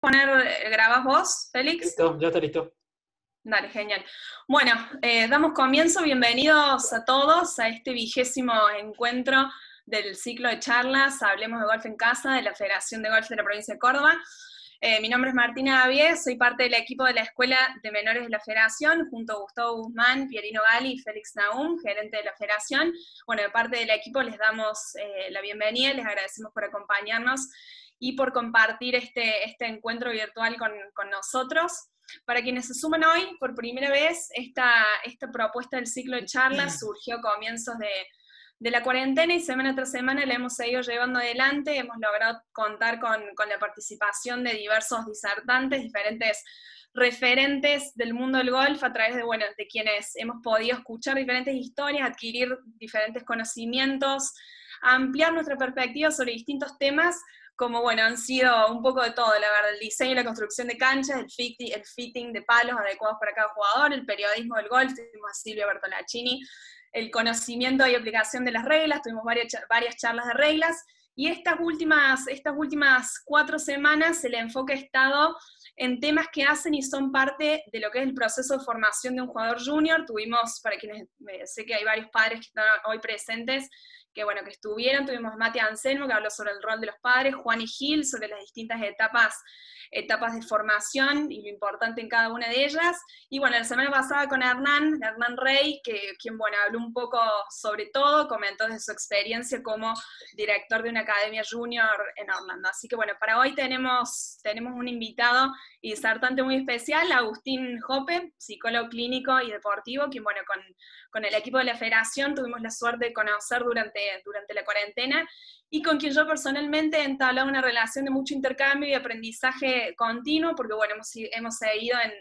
¿Grabás vos, Félix? Listo, ya está listo. Dale, genial. Bueno, damos comienzo, bienvenidos a todos a este 20º encuentro del ciclo de charlas Hablemos de Golf en Casa de la Federación de Golf de la Provincia de Córdoba. Mi nombre es Martina Davies, soy parte del equipo de la Escuela de Menores de la Federación, junto a Gustavo Guzmán, Pierino Gali y Félix Nahum, gerente de la Federación. Bueno, de parte del equipo les damos la bienvenida, les agradecemos por acompañarnos y por compartir este encuentro virtual con nosotros. Para quienes se suman hoy, por primera vez, esta propuesta del ciclo de charlas surgió a comienzos de la cuarentena y semana tras semana la hemos seguido llevando adelante. Hemos logrado contar con la participación de diversos disertantes, diferentes referentes del mundo del golf a través de quienes hemos podido escuchar diferentes historias, adquirir diferentes conocimientos, ampliar nuestra perspectiva sobre distintos temas, como han sido un poco de todo, la verdad, el diseño y la construcción de canchas, el fitting de palos adecuados para cada jugador, el periodismo del golf, tuvimos a Silvia Bertolacini, el conocimiento y aplicación de las reglas, tuvimos varias charlas de reglas, y estas últimas 4 semanas el enfoque ha estado en temas que hacen y son parte de lo que es el proceso de formación de un jugador junior. Tuvimos, para quienes, sé que hay varios padres que están hoy presentes, que estuvieron, tuvimos a Mati Anselmo, que habló sobre el rol de los padres, Juan y Gil, sobre las distintas etapas de formación y lo importante en cada una de ellas, y la semana pasada con Hernán Rey, quien habló un poco sobre todo, comentó de su experiencia como director de una academia junior en Orlando. Así que para hoy tenemos un invitado y disertante muy especial, Agustín Jope, psicólogo clínico y deportivo, quien con el equipo de la Federación tuvimos la suerte de conocer durante la cuarentena, y con quien yo personalmente he entablado una relación de mucho intercambio y aprendizaje continuo, porque hemos seguido en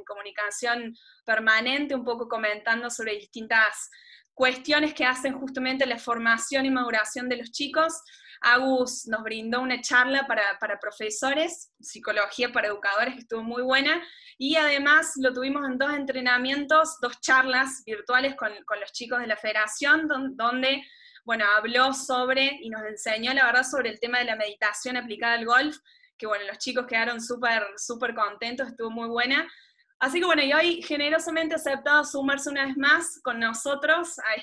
comunicación permanente, un poco comentando sobre distintas cuestiones que hacen justamente la formación y maduración de los chicos. Agus nos brindó una charla para profesores, psicología para educadores, que estuvo muy buena, y además lo tuvimos en 2 entrenamientos, 2 charlas virtuales con los chicos de la Federación, donde habló sobre, y nos enseñó la verdad sobre el tema de la meditación aplicada al golf, que los chicos quedaron súper contentos, estuvo muy buena. Así que y hoy generosamente ha aceptado sumarse una vez más con nosotros a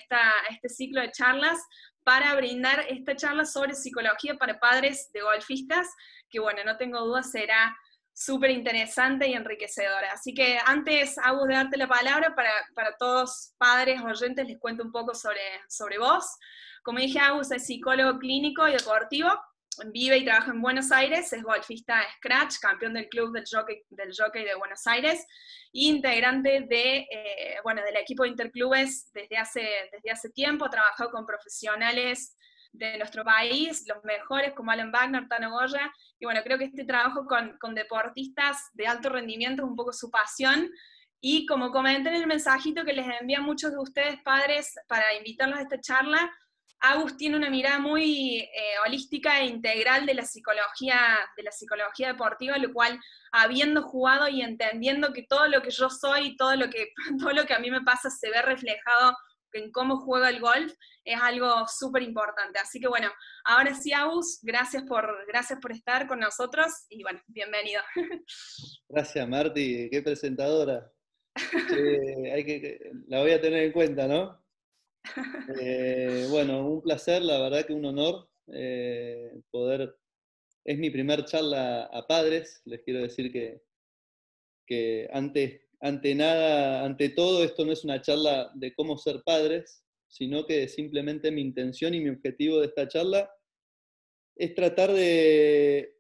este ciclo de charlas para brindar esta charla sobre psicología para padres de golfistas, que no tengo duda será súper interesante y enriquecedora. Así que antes, Agus, de darte la palabra, para todos padres oyentes les cuento un poco sobre vos. Como dije, Agus es psicólogo clínico y deportivo, vive y trabaja en Buenos Aires, es golfista Scratch, campeón del club del Jockey de Buenos Aires, e integrante del equipo de interclubes desde hace tiempo. Ha trabajado con profesionales de nuestro país, los mejores como Alan Wagner, Tano Goya, y creo que este trabajo con deportistas de alto rendimiento es un poco su pasión, y como comenté en el mensajito que les envían muchos de ustedes padres para invitarlos a esta charla, Agus tiene una mirada muy holística e integral de la psicología deportiva, lo cual, habiendo jugado y entendiendo que todo lo que yo soy y todo lo que a mí me pasa se ve reflejado en cómo juega el golf, es algo súper importante. Así que ahora sí, Agus, gracias por estar con nosotros y bienvenido. Gracias, Marti, qué presentadora. La voy a tener en cuenta, ¿no? Un placer, la verdad que un honor es mi primer charla a padres. Les quiero decir que ante todo, esto no es una charla de cómo ser padres, sino que simplemente mi intención y mi objetivo de esta charla es tratar de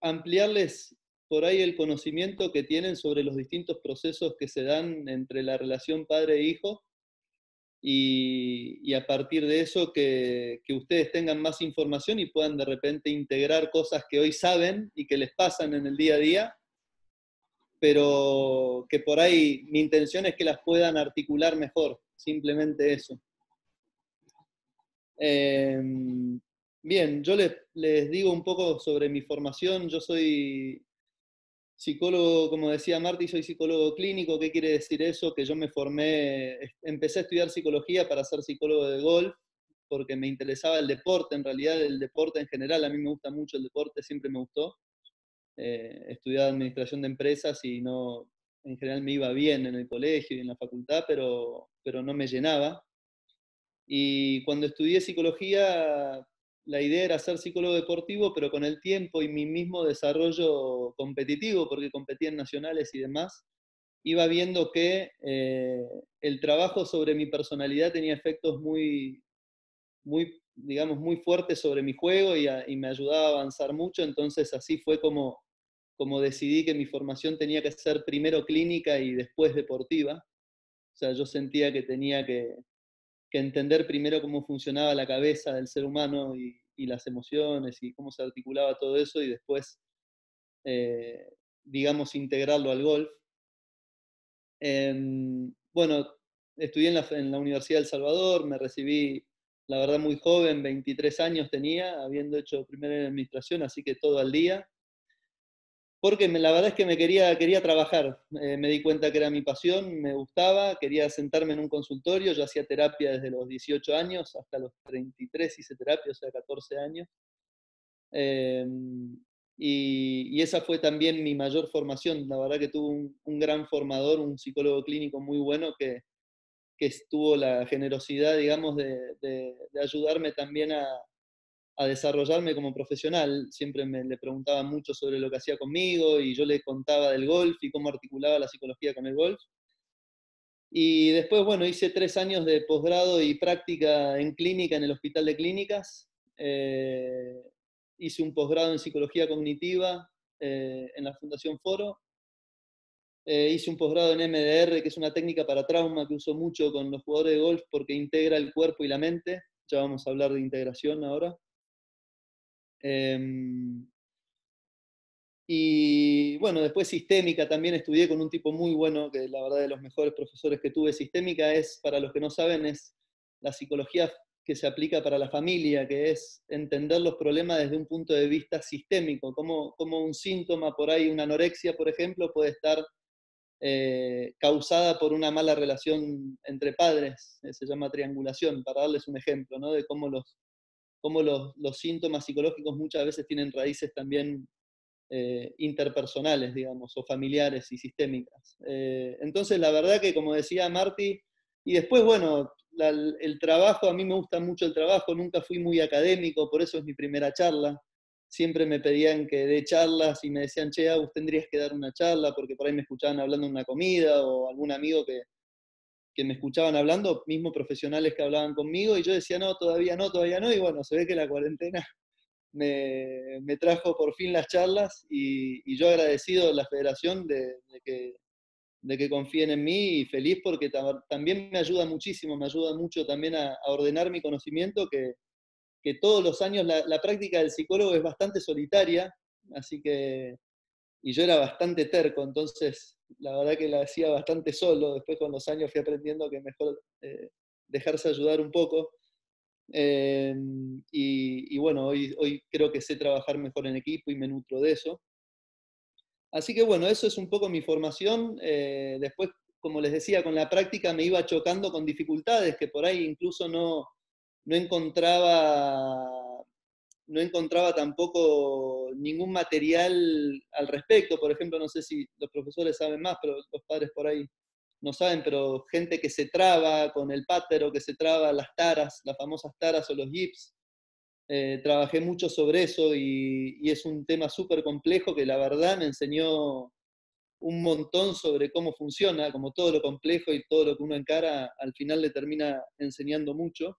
ampliarles por ahí el conocimiento que tienen sobre los distintos procesos que se dan entre la relación padre e hijo, y a partir de eso que ustedes tengan más información y puedan de repente integrar cosas que hoy saben y que les pasan en el día a día, pero que por ahí mi intención es que las puedan articular mejor, simplemente eso. Bien, yo les digo un poco sobre mi formación. Yo soy psicólogo, como decía Marti, soy psicólogo clínico. ¿Qué quiere decir eso? Que yo empecé a estudiar psicología para ser psicólogo de golf, porque me interesaba el deporte, en realidad el deporte en general. A mí me gusta mucho el deporte, siempre me gustó. estudiaba administración de empresas y no, en general me iba bien en el colegio y en la facultad, pero no me llenaba. Y cuando estudié psicología, la idea era ser psicólogo deportivo, pero con el tiempo y mi mismo desarrollo competitivo, porque competía en nacionales y demás, iba viendo que el trabajo sobre mi personalidad tenía efectos digamos, muy fuertes sobre mi juego y me ayudaba a avanzar mucho. Entonces así fue como decidí que mi formación tenía que ser primero clínica y después deportiva. O sea, yo sentía que tenía que entender primero cómo funcionaba la cabeza del ser humano y las emociones y cómo se articulaba todo eso y después, eh, digamos, integrarlo al golf. Bueno, estudié en la Universidad de El Salvador, me recibí, la verdad, muy joven, 23 años tenía, habiendo hecho primero en administración, así que todo al día. Porque la verdad es que quería trabajar. Me di cuenta que era mi pasión, me gustaba, quería sentarme en un consultorio. Yo hacía terapia desde los 18 años hasta los 33 hice terapia, o sea, 14 años. Eh, y esa fue también mi mayor formación. La verdad que tuve un gran formador, un psicólogo clínico muy bueno que tuvo la generosidad, digamos, de ayudarme también a desarrollarme como profesional. Siempre le preguntaba mucho sobre lo que hacía conmigo y yo le contaba del golf y cómo articulaba la psicología con el golf. Y después, bueno, hice 3 años de posgrado y práctica en clínica en el Hospital de Clínicas. Hice un posgrado en psicología cognitiva en la Fundación Foro. Hice un posgrado en MDR, que es una técnica para trauma que uso mucho con los jugadores de golf porque integra el cuerpo y la mente. Ya vamos a hablar de integración ahora. Y bueno, después sistémica también estudié con un tipo muy bueno, que la verdad de los mejores profesores que tuve. Sistémica es, para los que no saben, es la psicología que se aplica para la familia, que es entender los problemas desde un punto de vista sistémico, como un síntoma por ahí, una anorexia, por ejemplo, puede estar causada por una mala relación entre padres, se llama triangulación, para darles un ejemplo, ¿no? De cómo los síntomas psicológicos muchas veces tienen raíces también interpersonales, digamos, o familiares y sistémicas. Entonces, la verdad que, como decía Marty, y después, bueno, el trabajo, a mí me gusta mucho el trabajo, nunca fui muy académico, por eso es mi primera charla. Siempre me pedían que dé charlas y me decían, che, Agus, tendrías que dar una charla, porque por ahí me escuchaban hablando en una comida, o algún amigo que me escuchaban hablando, mismo profesionales que hablaban conmigo, y yo decía, no, todavía no, y bueno, se ve que la cuarentena me trajo por fin las charlas y yo agradecido a la federación de que confíen en mí y feliz porque también me ayuda muchísimo, me ayuda mucho también a ordenar mi conocimiento, que todos los años la práctica del psicólogo es bastante solitaria, así que, y yo era bastante terco, entonces la verdad que la hacía bastante solo, después con los años fui aprendiendo que mejor dejarse ayudar un poco. Y bueno, hoy creo que sé trabajar mejor en equipo y me nutro de eso. Así que bueno, eso es un poco mi formación. Después, como les decía, con la práctica me iba chocando con dificultades que por ahí incluso no encontraba, no encontraba tampoco ningún material al respecto. Por ejemplo, no sé si los profesores saben más, pero los padres por ahí no saben, pero gente que se traba con el pátero, que se traba las taras, las famosas taras o los yips. Trabajé mucho sobre eso y es un tema súper complejo que la verdad me enseñó un montón sobre cómo funciona, como todo lo complejo y todo lo que uno encara, al final le termina enseñando mucho.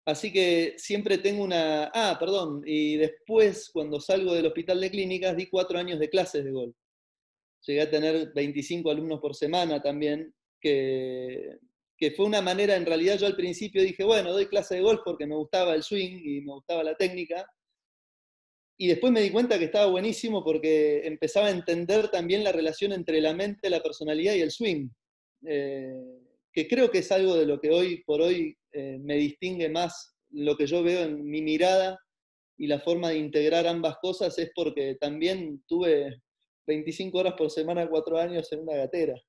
Así que siempre tengo perdón, y después cuando salgo del hospital de clínicas di 4 años de clases de golf. Llegué a tener 25 alumnos por semana también, que fue una manera, en realidad yo al principio dije, bueno, doy clase de golf porque me gustaba el swing y me gustaba la técnica, y después me di cuenta que estaba buenísimo porque empezaba a entender también la relación entre la mente, la personalidad y el swing, que creo que es algo de lo que hoy por hoy me distingue más, lo que yo veo en mi mirada y la forma de integrar ambas cosas es porque también tuve 25 horas por semana, 4 años en una gatera.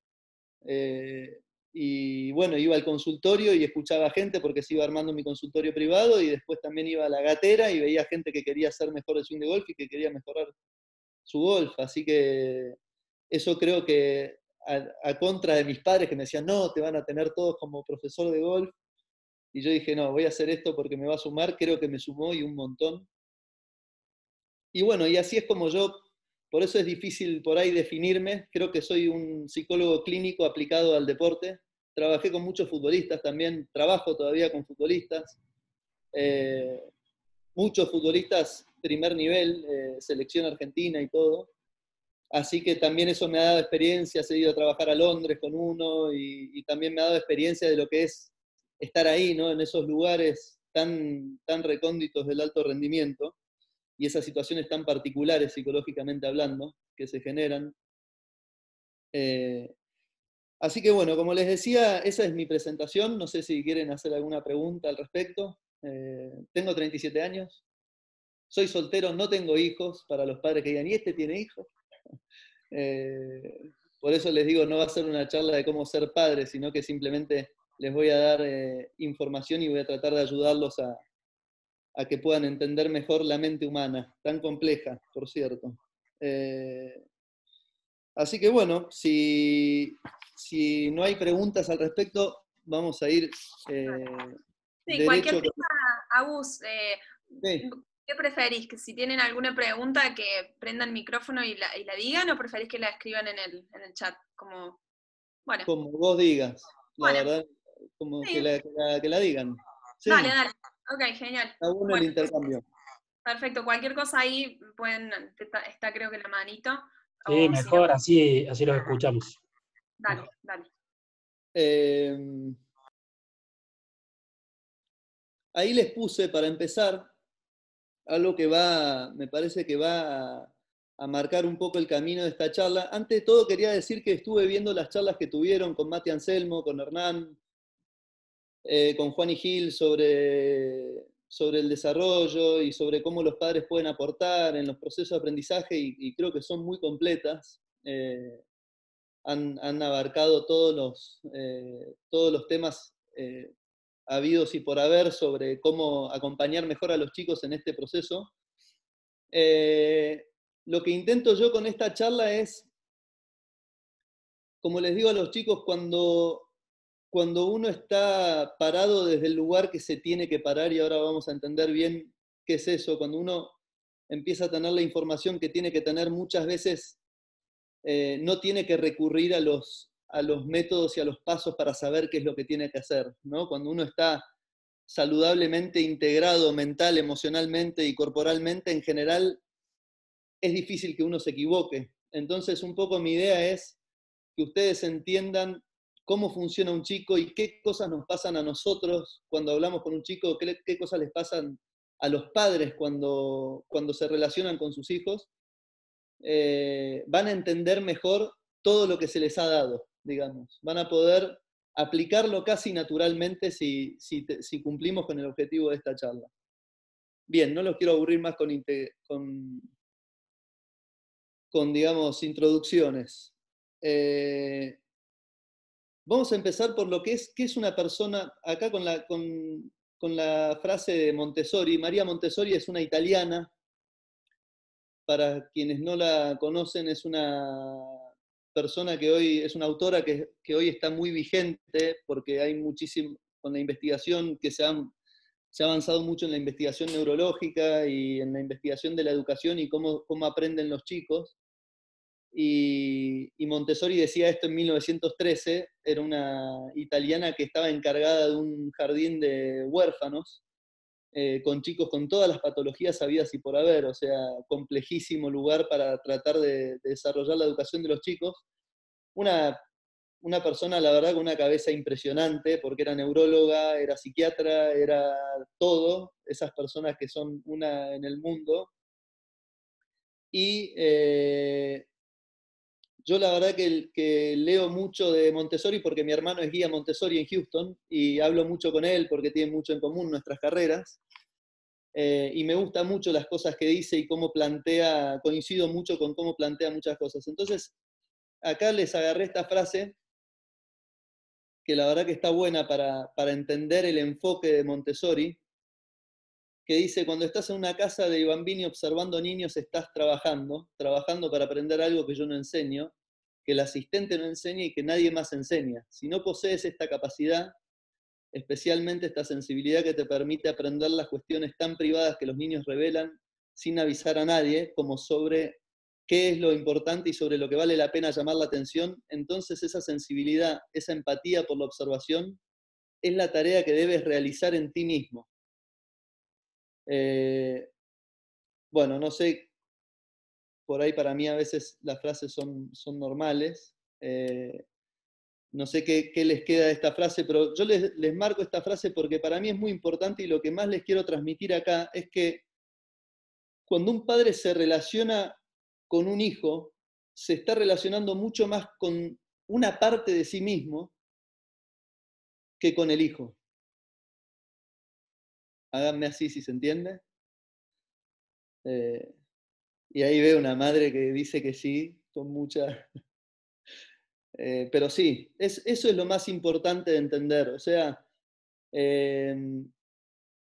y bueno, iba al consultorio y escuchaba gente porque se iba armando mi consultorio privado, y después también iba a la gatera y veía gente que quería hacer mejor el swing de golf y que quería mejorar su golf. Así que eso creo que a contra de mis padres que me decían, no, te van a tener todos como profesor de golf. Y yo dije, no, voy a hacer esto porque me va a sumar, creo que me sumó y un montón. Y bueno, y así es como yo, por eso es difícil por ahí definirme, creo que soy un psicólogo clínico aplicado al deporte. Trabajé con muchos futbolistas también, trabajo todavía con futbolistas, eh, muchos futbolistas primer nivel, selección argentina y todo. Así que también eso me ha dado experiencia, he ido a trabajar a Londres con uno, y también me ha dado experiencia de lo que es estar ahí, ¿no? En esos lugares tan recónditos del alto rendimiento y esas situaciones tan particulares psicológicamente hablando que se generan. Eh, Así que bueno, como les decía, esa es mi presentación. No sé si quieren hacer alguna pregunta al respecto. Tengo 37 años, soy soltero, no tengo hijos, para los padres que digan, ¿y este tiene hijos? Por eso les digo, no va a ser una charla de cómo ser padre, sino que simplemente les voy a dar información y voy a tratar de ayudarlos a que puedan entender mejor la mente humana, tan compleja, por cierto. Así que bueno, si no hay preguntas al respecto, vamos a ir Sí, cualquier derecho. tema, Agus, Sí, ¿qué preferís? ¿Que si tienen alguna pregunta que prendan el micrófono y la digan, o preferís que la escriban en el chat? Como, bueno, como vos digas, la bueno, verdad, como que sí, que la digan. dale, Sí, dale. Ok, genial. está bueno el Bueno, intercambio. perfecto. Cualquier cosa ahí pueden, está creo que la manito, Sí, o si no, mejor, así los escuchamos. dale, dale. Eh, Ahí les puse para empezar algo que me parece que va a marcar un poco el camino de esta charla. Antes de todo quería decir que estuve viendo las charlas que tuvieron con Mati Anselmo, con Hernán, con Juan y Gil sobre el desarrollo y sobre cómo los padres pueden aportar en los procesos de aprendizaje, y creo que son muy completas. Han abarcado todos los temas habidos y por haber sobre cómo acompañar mejor a los chicos en este proceso. Lo que intento yo con esta charla es, como les digo a los chicos, cuando uno está parado desde el lugar que se tiene que parar, y ahora vamos a entender bien qué es eso, cuando uno empieza a tener la información que tiene que tener, muchas veces no tiene que recurrir a los métodos y a los pasos para saber qué es lo que tiene que hacer, ¿no? Cuando uno está saludablemente integrado mental, emocionalmente y corporalmente, en general es difícil que uno se equivoque. Entonces, un poco mi idea es que ustedes entiendan cómo funciona un chico y qué cosas nos pasan a nosotros cuando hablamos con un chico, qué cosas les pasan a los padres cuando se relacionan con sus hijos. Van a entender mejor todo lo que se les ha dado, digamos. Van a poder aplicarlo casi naturalmente si cumplimos con el objetivo de esta charla. Bien, no los quiero aburrir más con digamos, introducciones. Vamos a empezar por lo que es, ¿qué es una persona? Acá con la frase de Montessori. María Montessori es una italiana. Para quienes no la conocen, es una persona que hoy, es una autora que hoy está muy vigente, porque hay muchísimo, con la investigación que se ha avanzado mucho en la investigación neurológica y en la investigación de la educación y cómo aprenden los chicos. Y Montessori decía esto en 1913, era una italiana que estaba encargada de un jardín de huérfanos, con chicos con todas las patologías habidas y por haber, o sea, complejísimo lugar para tratar de desarrollar la educación de los chicos. Una persona, la verdad, con una cabeza impresionante, porque era neuróloga, era psiquiatra, era todo, esas personas que son una en el mundo. Y yo la verdad que leo mucho de Montessori porque mi hermano es guía Montessori en Houston y hablo mucho con él porque tiene mucho en común nuestras carreras. Y me gustan mucho las cosas que dice y cómo plantea, coincido mucho con cómo plantea muchas cosas. Entonces, acá les agarré esta frase que la verdad que está buena para entender el enfoque de Montessori, que dice, cuando estás en una casa de bambini observando niños, estás trabajando para aprender algo que yo no enseño, que el asistente no enseña y que nadie más enseña. Si no posees esta capacidad, especialmente esta sensibilidad que te permite aprender las cuestiones tan privadas que los niños revelan sin avisar a nadie, como sobre qué es lo importante y sobre lo que vale la pena llamar la atención, entonces esa sensibilidad, esa empatía por la observación, es la tarea que debes realizar en ti mismo. Bueno, no sé, por ahí para mí a veces las frases son normales. No sé qué les queda de esta frase, pero yo les marco esta frase porque para mí es muy importante y lo que más les quiero transmitir acá es que cuando un padre se relaciona con un hijo, se está relacionando mucho más con una parte de sí mismo que con el hijo. Háganme así si se entiende. Y ahí veo una madre que dice que sí, con mucha... pero sí, eso es lo más importante de entender. O sea,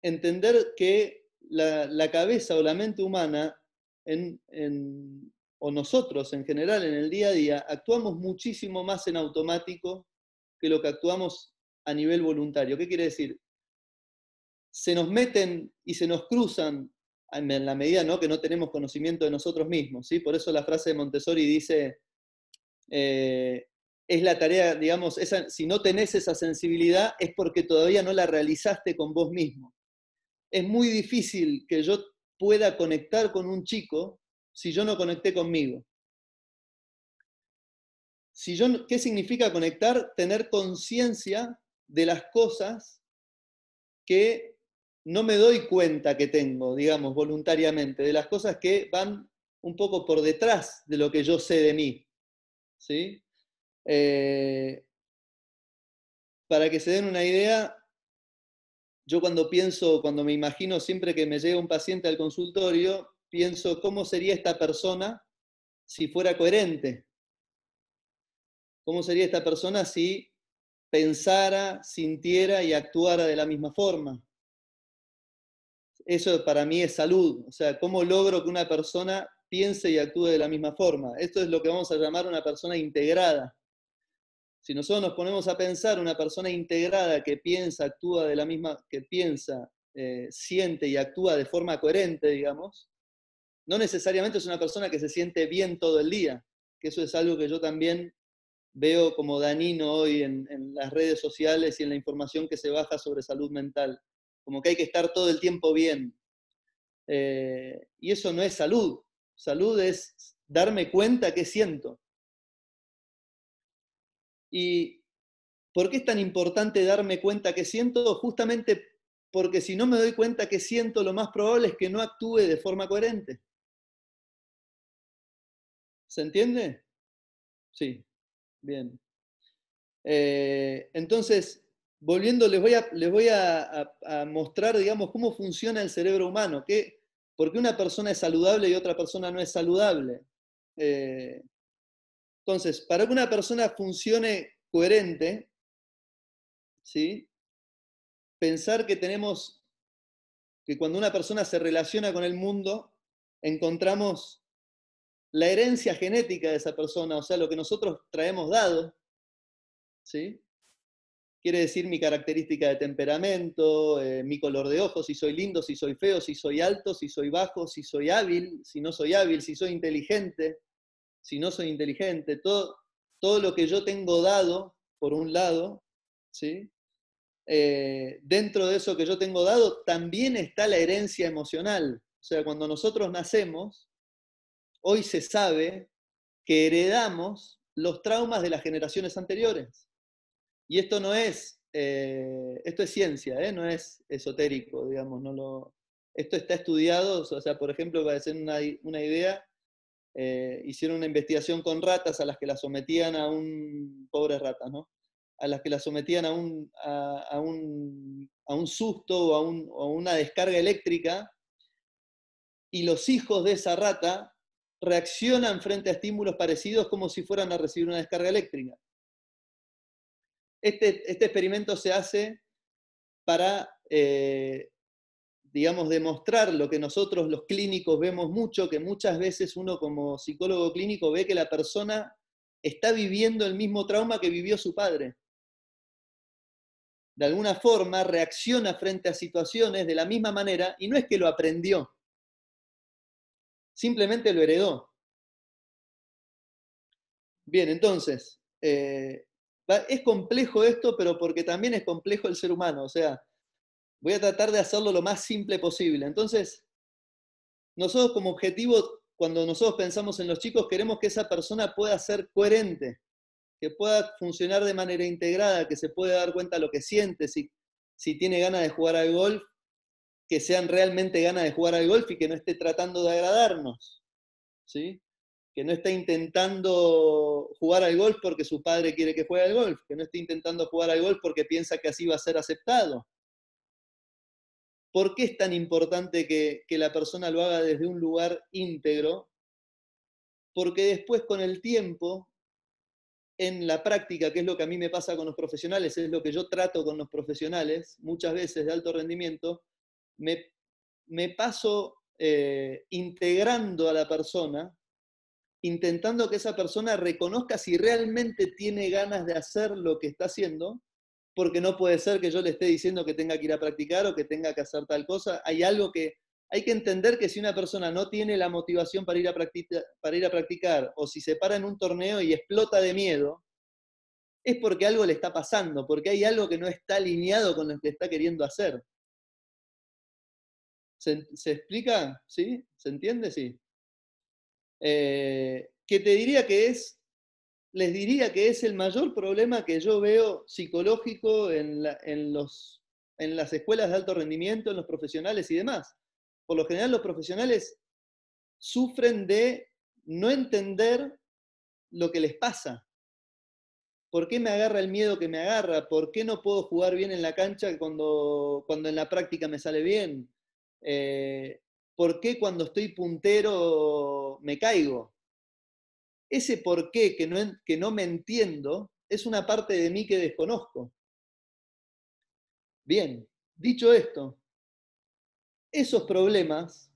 entender que la cabeza o la mente humana, o nosotros en general en el día a día, actuamos muchísimo más en automático que lo que actuamos a nivel voluntario. ¿Qué quiere decir? Se nos meten y se nos cruzan en la medida, ¿no?, que no tenemos conocimiento de nosotros mismos, ¿sí? Por eso la frase de Montessori dice, es la tarea, digamos, si no tenés esa sensibilidad es porque todavía no la realizaste con vos mismo. Es muy difícil que yo pueda conectar con un chico si yo no conecté conmigo. ¿Qué significa conectar? Tener conciencia de las cosas que no me doy cuenta que tengo, digamos, voluntariamente, de las cosas que van un poco por detrás de lo que yo sé de mí. ¿Sí? Para que se den una idea, yo cuando me imagino, siempre que me llega un paciente al consultorio, pienso cómo sería esta persona si fuera coherente. ¿Cómo sería esta persona si pensara, sintiera y actuara de la misma forma? Eso para mí es salud. O sea, ¿cómo logro que una persona piense y actúe de la misma forma? Esto es lo que vamos a llamar una persona integrada. Si nosotros nos ponemos a pensar una persona integrada que piensa, actúa de la misma, que piensa, siente y actúa de forma coherente, digamos, no necesariamente es una persona que se siente bien todo el día, que eso es algo que yo también veo como dañino hoy en las redes sociales y en la información que se baja sobre salud mental, como que hay que estar todo el tiempo bien. Y eso no es salud. Salud es darme cuenta qué siento. ¿Y por qué es tan importante darme cuenta qué siento? Justamente porque si no me doy cuenta qué siento, lo más probable es que no actúe de forma coherente. ¿Se entiende? Sí, bien. Entonces, volviendo, les voy a mostrar, digamos, cómo funciona el cerebro humano. ¿Por qué una persona es saludable y otra persona no es saludable? Entonces, para que una persona funcione coherente, ¿sí?, pensar que cuando una persona se relaciona con el mundo, encontramos la herencia genética de esa persona, o sea, lo que nosotros traemos dado, ¿sí? Quiere decir mi característica de temperamento, mi color de ojos, si soy lindo, si soy feo, si soy alto, si soy bajo, si soy hábil, si no soy hábil, si soy inteligente, si no soy inteligente, todo lo que yo tengo dado, por un lado, ¿sí? Dentro de eso que yo tengo dado, también está la herencia emocional. O sea, cuando nosotros nacemos, hoy se sabe que heredamos los traumas de las generaciones anteriores. Y esto no es, esto es ciencia, no es esotérico, digamos. Esto está estudiado, o sea, por ejemplo, para hacer una idea, hicieron una investigación con ratas a las que las sometían pobres ratas, ¿no?, a las que las sometían a un susto o a una descarga eléctrica, y los hijos de esa rata reaccionan frente a estímulos parecidos como si fueran a recibir una descarga eléctrica. Este experimento se hace para, digamos, demostrar lo que nosotros los clínicos vemos mucho, que muchas veces uno como psicólogo clínico ve que la persona está viviendo el mismo trauma que vivió su padre. De alguna forma reacciona frente a situaciones de la misma manera, y no es que lo aprendió, simplemente lo heredó. Bien, entonces, es complejo esto, pero porque también es complejo el ser humano, o sea, voy a tratar de hacerlo lo más simple posible. Entonces, nosotros como objetivo, cuando nosotros pensamos en los chicos, queremos que esa persona pueda ser coherente, que pueda funcionar de manera integrada, que se pueda dar cuenta de lo que siente, si tiene ganas de jugar al golf, que sean realmente ganas de jugar al golf y que no esté tratando de agradarnos, ¿sí? Que no esté intentando jugar al golf porque su padre quiere que juegue al golf, que no esté intentando jugar al golf porque piensa que así va a ser aceptado. ¿Por qué es tan importante que la persona lo haga desde un lugar íntegro? Porque después con el tiempo, en la práctica, que es lo que a mí me pasa con los profesionales, es lo que yo trato con los profesionales, muchas veces de alto rendimiento, me paso integrando a la persona, intentando que esa persona reconozca si realmente tiene ganas de hacer lo que está haciendo, porque no puede ser que yo le esté diciendo que tenga que ir a practicar o que tenga que hacer tal cosa. Hay algo que hay que entender, que si una persona no tiene la motivación para ir a practicar, o si se para en un torneo y explota de miedo, es porque algo le está pasando, porque hay algo que no está alineado con lo que está queriendo hacer. ¿Se explica? ¿Sí? ¿Se entiende? Sí. Que te diría que les diría que es el mayor problema que yo veo psicológico en las escuelas de alto rendimiento, en los profesionales y demás. Por lo general, los profesionales sufren de no entender lo que les pasa. ¿Por qué me agarra el miedo que me agarra? ¿Por qué no puedo jugar bien en la cancha cuando en la práctica me sale bien? ¿Por qué cuando estoy puntero me caigo? Ese por qué que no me entiendo es una parte de mí que desconozco. Bien, dicho esto, esos problemas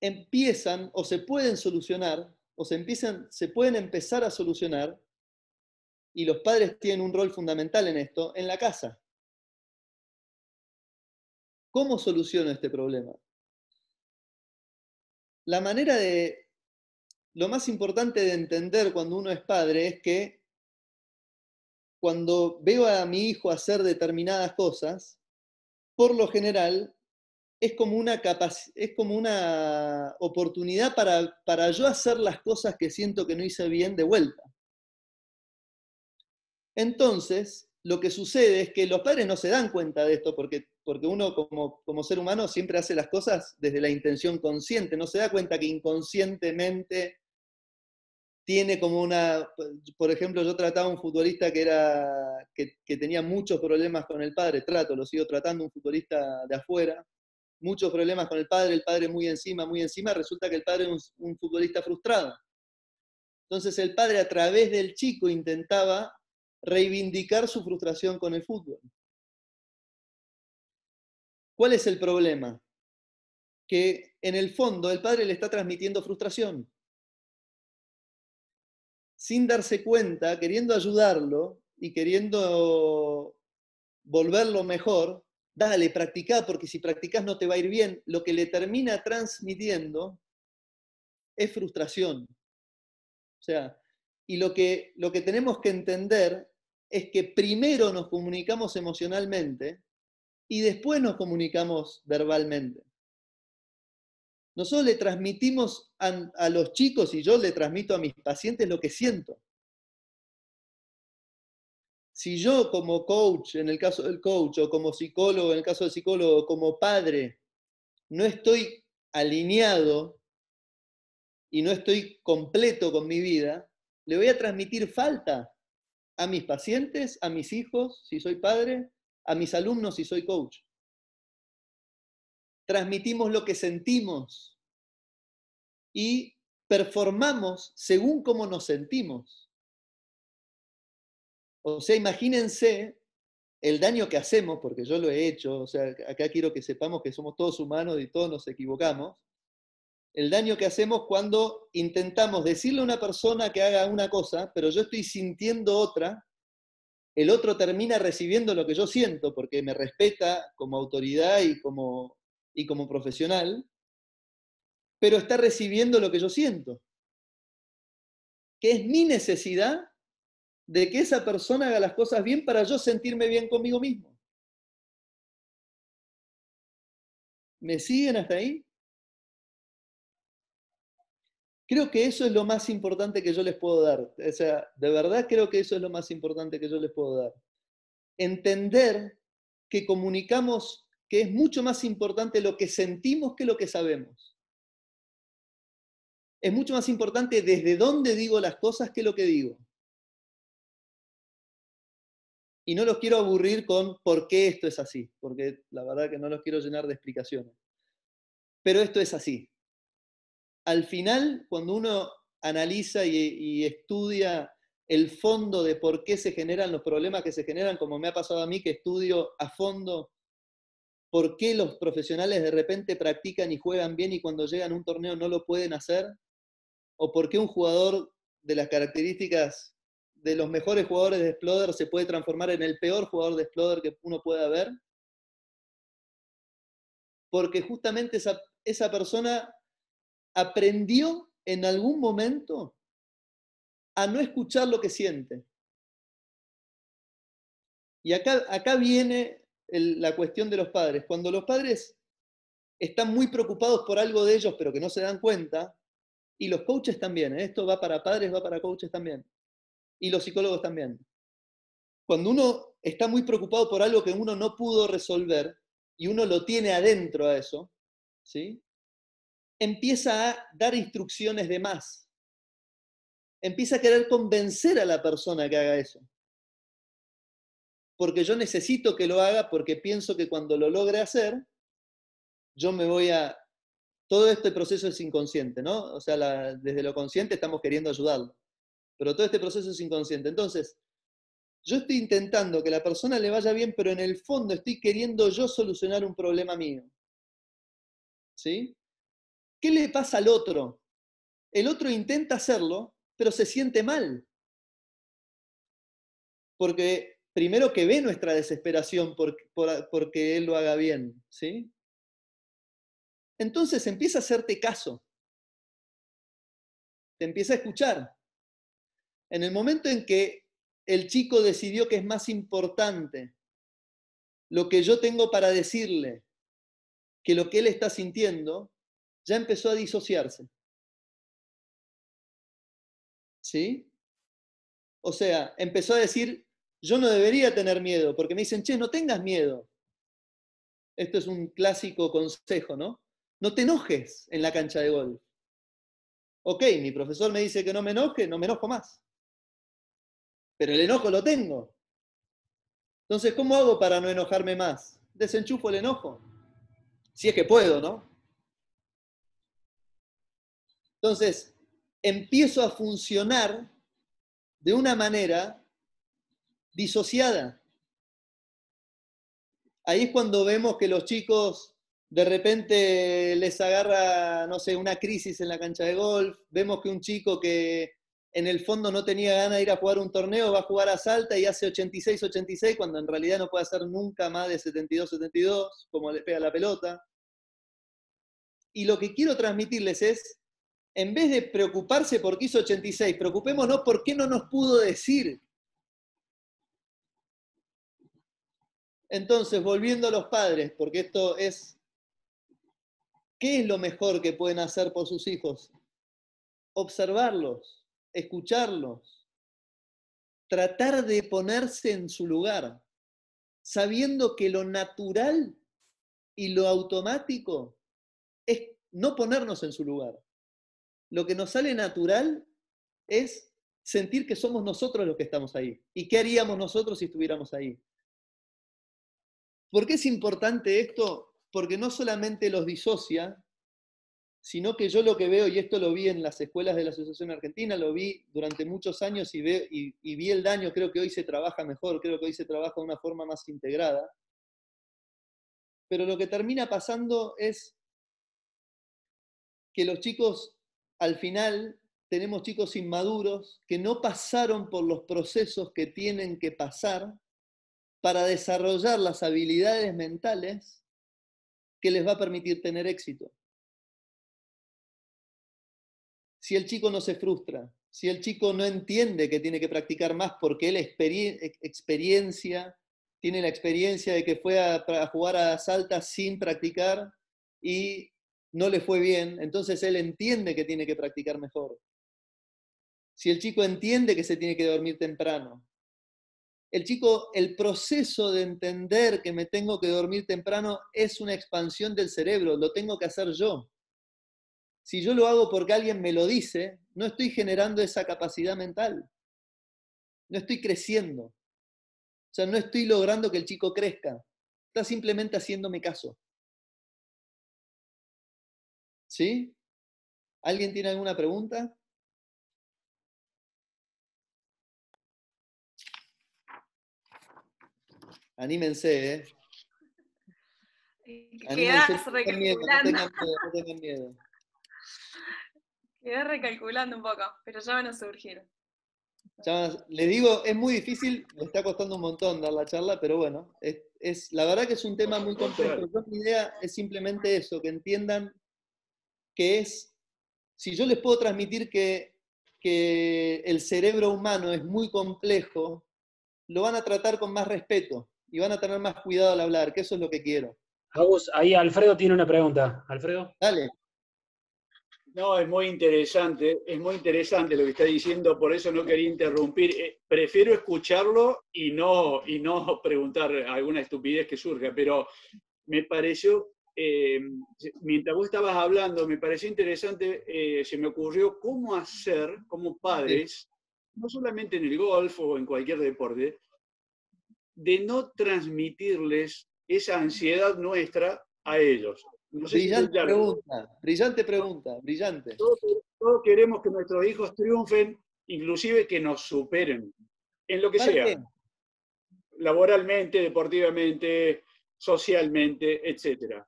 empiezan o se pueden solucionar o se pueden empezar a solucionar, y los padres tienen un rol fundamental en esto, en la casa. ¿Cómo soluciono este problema? La manera de... Lo más importante de entender cuando uno es padre es que cuando veo a mi hijo hacer determinadas cosas, por lo general es como una oportunidad para yo hacer las cosas que siento que no hice bien de vuelta. Entonces, lo que sucede es que los padres no se dan cuenta de esto, porque uno como ser humano siempre hace las cosas desde la intención consciente, no se da cuenta que inconscientemente tiene como una... Por ejemplo, yo trataba a un futbolista que tenía muchos problemas con el padre, lo sigo tratando, un futbolista de afuera, muchos problemas con el padre muy encima, resulta que el padre es un futbolista frustrado. Entonces el padre, a través del chico, intentaba reivindicar su frustración con el fútbol. ¿Cuál es el problema? Que en el fondo el padre le está transmitiendo frustración. Sin darse cuenta, queriendo ayudarlo y queriendo volverlo mejor, dale, practicá, porque si practicás no te va a ir bien. Lo que le termina transmitiendo es frustración. O sea, y lo que tenemos que entender es que primero nos comunicamos emocionalmente y después nos comunicamos verbalmente. Nosotros le transmitimos a los chicos, y yo le transmito a mis pacientes lo que siento. Si yo como coach, en el caso del coach, o como psicólogo, en el caso del psicólogo, como padre, no estoy alineado y no estoy completo con mi vida, le voy a transmitir falta a mis pacientes, a mis hijos, si soy padre, a mis alumnos, si soy coach. Transmitimos lo que sentimos y performamos según cómo nos sentimos. O sea, imagínense el daño que hacemos, porque yo lo he hecho, o sea, acá quiero que sepamos que somos todos humanos y todos nos equivocamos, el daño que hacemos cuando intentamos decirle a una persona que haga una cosa, pero yo estoy sintiendo otra, el otro termina recibiendo lo que yo siento, porque me respeta como autoridad y como profesional, pero está recibiendo lo que yo siento, que es mi necesidad de que esa persona haga las cosas bien para yo sentirme bien conmigo mismo. ¿Me siguen hasta ahí? Creo que eso es lo más importante que yo les puedo dar. O sea, de verdad creo que eso es lo más importante que yo les puedo dar. Entender que comunicamos, que es mucho más importante lo que sentimos que lo que sabemos. Es mucho más importante desde dónde digo las cosas que lo que digo. Y no los quiero aburrir con por qué esto es así, porque la verdad que no los quiero llenar de explicaciones. Pero esto es así. Al final, cuando uno analiza y estudia el fondo de por qué se generan los problemas que se generan, como me ha pasado a mí, que estudio a fondo por qué los profesionales de repente practican y juegan bien y cuando llegan a un torneo no lo pueden hacer, o por qué un jugador de las características de los mejores jugadores de Exploder se puede transformar en el peor jugador de Exploder que uno pueda ver, porque justamente esa persona aprendió en algún momento a no escuchar lo que siente. Y acá viene la cuestión de los padres. Cuando los padres están muy preocupados por algo de ellos, pero que no se dan cuenta, y los coaches también, esto va para padres, va para coaches también, y los psicólogos también. Cuando uno está muy preocupado por algo que uno no pudo resolver, y uno lo tiene adentro a eso, ¿sí? Empieza a dar instrucciones de más. Empieza a querer convencer a la persona que haga eso. Porque yo necesito que lo haga porque pienso que cuando lo logre hacer, yo me voy a... Todo este proceso es inconsciente, ¿no? O sea, desde lo consciente estamos queriendo ayudarlo. Pero todo este proceso es inconsciente. Entonces, yo estoy intentando que la persona le vaya bien, pero en el fondo estoy queriendo yo solucionar un problema mío. ¿Sí? ¿Qué le pasa al otro? El otro intenta hacerlo, pero se siente mal. Porque primero que ve nuestra desesperación porque él lo haga bien, ¿sí? Entonces empieza a hacerte caso. Te empieza a escuchar. En el momento en que el chico decidió que es más importante lo que yo tengo para decirle que lo que él está sintiendo, ya empezó a disociarse. ¿Sí? O sea, empezó a decir, yo no debería tener miedo, porque me dicen, che, no tengas miedo. Esto es un clásico consejo, ¿no? No te enojes en la cancha de golf. Ok, mi profesor me dice que no me enoje, no me enojo más. Pero el enojo lo tengo. Entonces, ¿cómo hago para no enojarme más? Desenchufo el enojo. Si es que puedo, ¿no? Entonces, empiezo a funcionar de una manera disociada. Ahí es cuando vemos que los chicos de repente les agarra, no sé, una crisis en la cancha de golf. Vemos que un chico que en el fondo no tenía ganas de ir a jugar un torneo va a jugar a Salta y hace 86-86 cuando en realidad no puede hacer nunca más de 72-72, como le pega la pelota. Y lo que quiero transmitirles es, en vez de preocuparse por qué hizo 86, preocupémonos por qué no nos pudo decir. Entonces, volviendo a los padres, porque esto es, ¿qué es lo mejor que pueden hacer por sus hijos? Observarlos, escucharlos, tratar de ponerse en su lugar, sabiendo que lo natural y lo automático es no ponernos en su lugar. Lo que nos sale natural es sentir que somos nosotros los que estamos ahí. ¿Y qué haríamos nosotros si estuviéramos ahí? ¿Por qué es importante esto? Porque no solamente los disocia, sino que yo lo que veo, y esto lo vi en las escuelas de la Asociación Argentina, lo vi durante muchos años y vi el daño. Creo que hoy se trabaja mejor, creo que hoy se trabaja de una forma más integrada. Pero lo que termina pasando es que los chicos, al final, tenemos chicos inmaduros que no pasaron por los procesos que tienen que pasar para desarrollar las habilidades mentales que les va a permitir tener éxito. Si el chico no se frustra, si el chico no entiende que tiene que practicar más porque él tiene la experiencia de que fue a jugar a Salta sin practicar y no le fue bien, entonces él entiende que tiene que practicar mejor. Si el chico entiende que se tiene que dormir temprano, el proceso de entender que me tengo que dormir temprano es una expansión del cerebro, lo tengo que hacer yo. Si yo lo hago porque alguien me lo dice, no estoy generando esa capacidad mental. No estoy creciendo. O sea, no estoy logrando que el chico crezca. Está simplemente haciéndome caso. ¿Sí? ¿Alguien tiene alguna pregunta? Anímense, ¿eh? Quedás Anímense, no tengan miedo, no tengan miedo. Quedé recalculando un poco, pero ya van a surgir. Les digo, es muy difícil, me está costando un montón dar la charla, pero bueno, la verdad que es un tema muy complejo. Mi idea es simplemente eso, que entiendan que si yo les puedo transmitir que el cerebro humano es muy complejo, lo van a tratar con más respeto y van a tener más cuidado al hablar, que eso es lo que quiero. Agus, ahí Alfredo tiene una pregunta. Alfredo. Dale. No, es muy interesante lo que está diciendo, por eso no quería interrumpir. Prefiero escucharlo y no preguntar alguna estupidez que surja, pero me pareció, mientras vos estabas hablando, me pareció interesante, se me ocurrió cómo hacer como padres, no solamente en el golf o en cualquier deporte, de no transmitirles esa ansiedad nuestra a ellos. No sé Brillante pregunta, brillante pregunta, brillante. Todos queremos que nuestros hijos triunfen, inclusive que nos superen, en lo que sea. Qué? Laboralmente, deportivamente, socialmente, etc.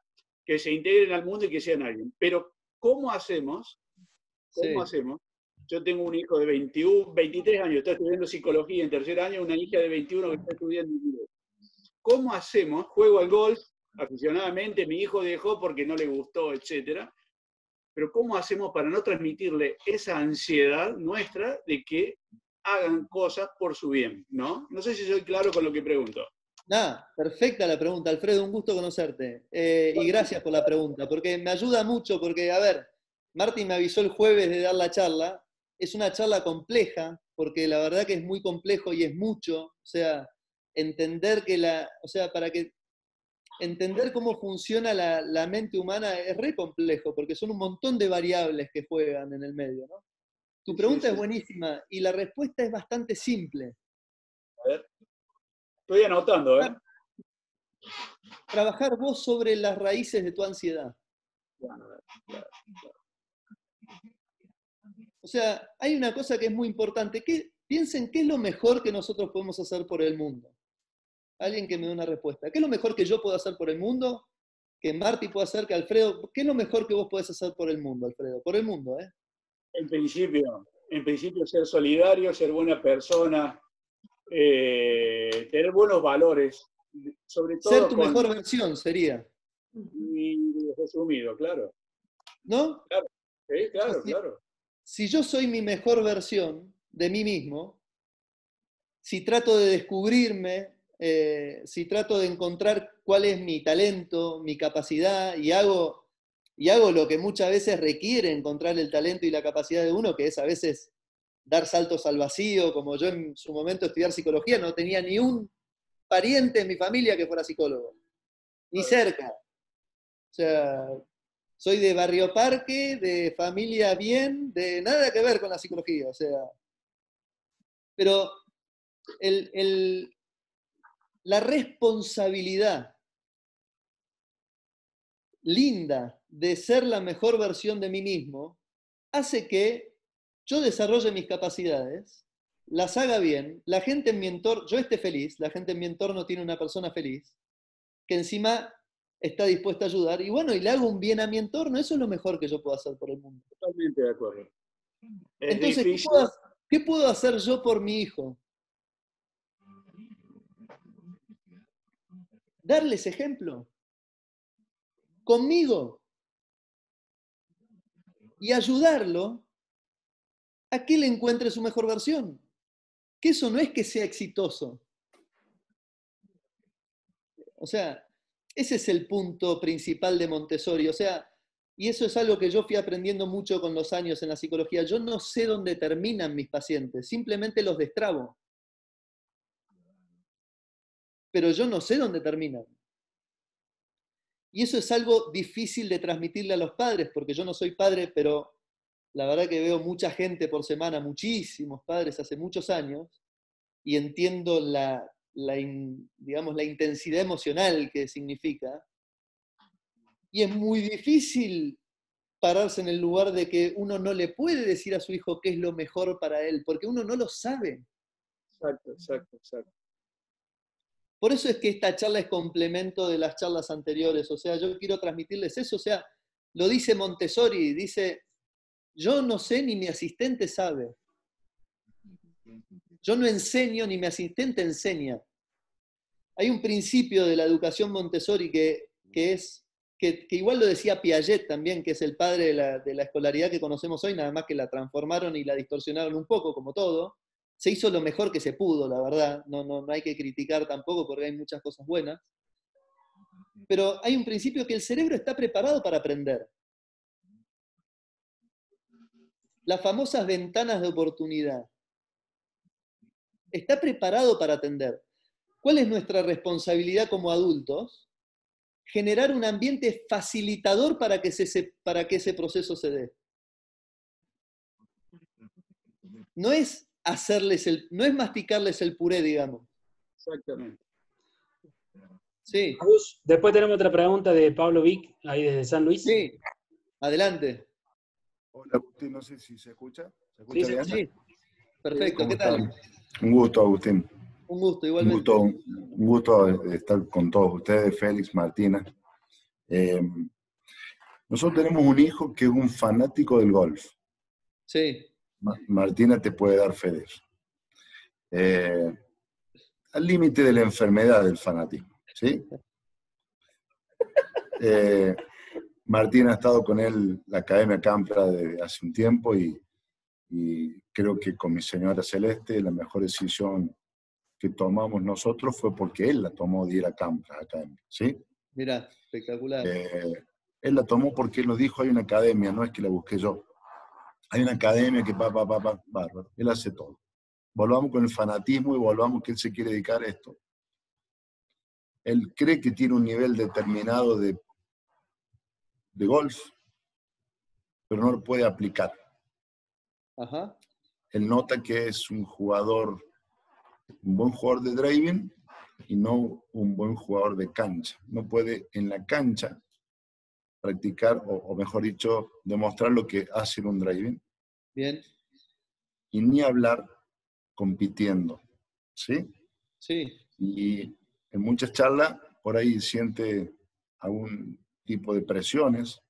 Que se integren al mundo y que sean alguien. Pero, ¿cómo hacemos? ¿Cómo hacemos? Yo tengo un hijo de 23 años, está estudiando psicología en tercer año, una hija de 21 que está estudiando inglés. ¿Cómo hacemos? Juego al golf aficionadamente, mi hijo dejó porque no le gustó, etc. Pero ¿cómo hacemos para no transmitirle esa ansiedad nuestra de que hagan cosas por su bien? ¿No? No sé si soy claro con lo que pregunto. Nada, perfecta la pregunta, Alfredo, un gusto conocerte. Y gracias por la pregunta, porque me ayuda mucho, porque, a ver, Martín me avisó el jueves de dar la charla, es una charla compleja, porque la verdad que es muy complejo y es mucho, o sea, entender entender cómo funciona la mente humana es re complejo, porque son un montón de variables que juegan en el medio, ¿no? Tu pregunta es buenísima y la respuesta es bastante simple. A ver. Estoy anotando, ¿eh? Trabajar vos sobre las raíces de tu ansiedad. O sea, hay una cosa que es muy importante. Piensen qué es lo mejor que nosotros podemos hacer por el mundo. Alguien que me dé una respuesta. ¿Qué es lo mejor que yo puedo hacer por el mundo? Que Marty puede hacer, que Alfredo. ¿Qué es lo mejor que vos podés hacer por el mundo, Alfredo? Por el mundo, ¿eh? En principio ser solidario, ser buena persona, tener buenos valores, sobre todo ser tu mejor versión sería. Y resumido, claro. ¿No? Claro, sí, claro, O sea, claro. Si yo soy mi mejor versión de mí mismo, si trato de descubrirme, si trato de encontrar cuál es mi talento, mi capacidad, y hago lo que muchas veces requiere encontrar el talento y la capacidad de uno, que es a veces dar saltos al vacío, como yo en su momento estudiar psicología, no tenía ni un pariente en mi familia que fuera psicólogo, ni cerca. O sea, soy de Barrio Parque, de familia bien, de nada que ver con la psicología, o sea. Pero la responsabilidad linda de ser la mejor versión de mí mismo, hace que yo desarrolle mis capacidades, las haga bien, la gente en mi entorno, yo esté feliz, la gente en mi entorno tiene una persona feliz, que encima está dispuesta a ayudar, y bueno, y le hago un bien a mi entorno, eso es lo mejor que yo puedo hacer por el mundo. Totalmente de acuerdo. Es Entonces, difícil. ¿qué puedo hacer yo por mi hijo? Darles ejemplo. Conmigo. Y ayudarlo a que él encuentre su mejor versión. Que eso no es que sea exitoso. O sea, ese es el punto principal de Montessori. O sea, y eso es algo que yo fui aprendiendo mucho con los años en la psicología. Yo no sé dónde terminan mis pacientes, simplemente los destrabo. Pero yo no sé dónde terminan. Y eso es algo difícil de transmitirle a los padres, porque yo no soy padre, pero la verdad que veo mucha gente por semana, muchísimos padres hace muchos años, y entiendo digamos, la intensidad emocional que significa. Y es muy difícil pararse en el lugar de que uno no le puede decir a su hijo qué es lo mejor para él, porque uno no lo sabe. Exacto. Por eso es que esta charla es complemento de las charlas anteriores. O sea, yo quiero transmitirles eso. O sea, lo dice Montessori, dice, yo no sé ni mi asistente sabe. Yo no enseño ni mi asistente enseña. Hay un principio de la educación Montessori que igual lo decía Piaget también, que es el padre de la escolaridad que conocemos hoy, nada más que la transformaron y la distorsionaron un poco, como todo. Se hizo lo mejor que se pudo, la verdad. No hay que criticar tampoco porque hay muchas cosas buenas. Pero hay un principio que el cerebro está preparado para aprender. Las famosas ventanas de oportunidad. Está preparado para atender. ¿Cuál es nuestra responsabilidad como adultos? Generar un ambiente facilitador para que ese proceso se dé. No es masticarles el puré, digamos. Exactamente. Sí. Después tenemos otra pregunta de Pablo Vic, ahí desde San Luis. Sí, adelante. Hola, Agustín, no sé si se escucha. ¿Se escucha bien? Sí. Perfecto, ¿Cómo ¿qué tal? están? Un gusto, Agustín. Un gusto, igualmente. Un gusto estar con todos ustedes, Félix, Martina. Nosotros tenemos un hijo que es un fanático del golf. Sí. Martina te puede dar fe de eso. Al límite de la enfermedad del fanatismo, ¿sí? Martina ha estado con él, la Academia Campra, desde hace un tiempo y creo que con mi señora Celeste la mejor decisión que tomamos nosotros fue porque él la tomó de ir a Campra Academia, ¿sí? Mirá, espectacular. Él la tomó porque él nos dijo, hay una academia, no es que la busqué yo. Hay una academia que bárbaro. Él hace todo. Volvamos con el fanatismo y volvamos que él se quiere dedicar a esto. Él cree que tiene un nivel determinado de golf, pero no lo puede aplicar. Ajá. Él nota que es un buen jugador de driving y no un buen jugador de cancha. No puede en la cancha practicar, o mejor dicho, demostrar lo que hace en un driving. Bien. Y ni hablar compitiendo, ¿sí? Sí. Y en muchas charlas, por ahí siente algún tipo de presiones,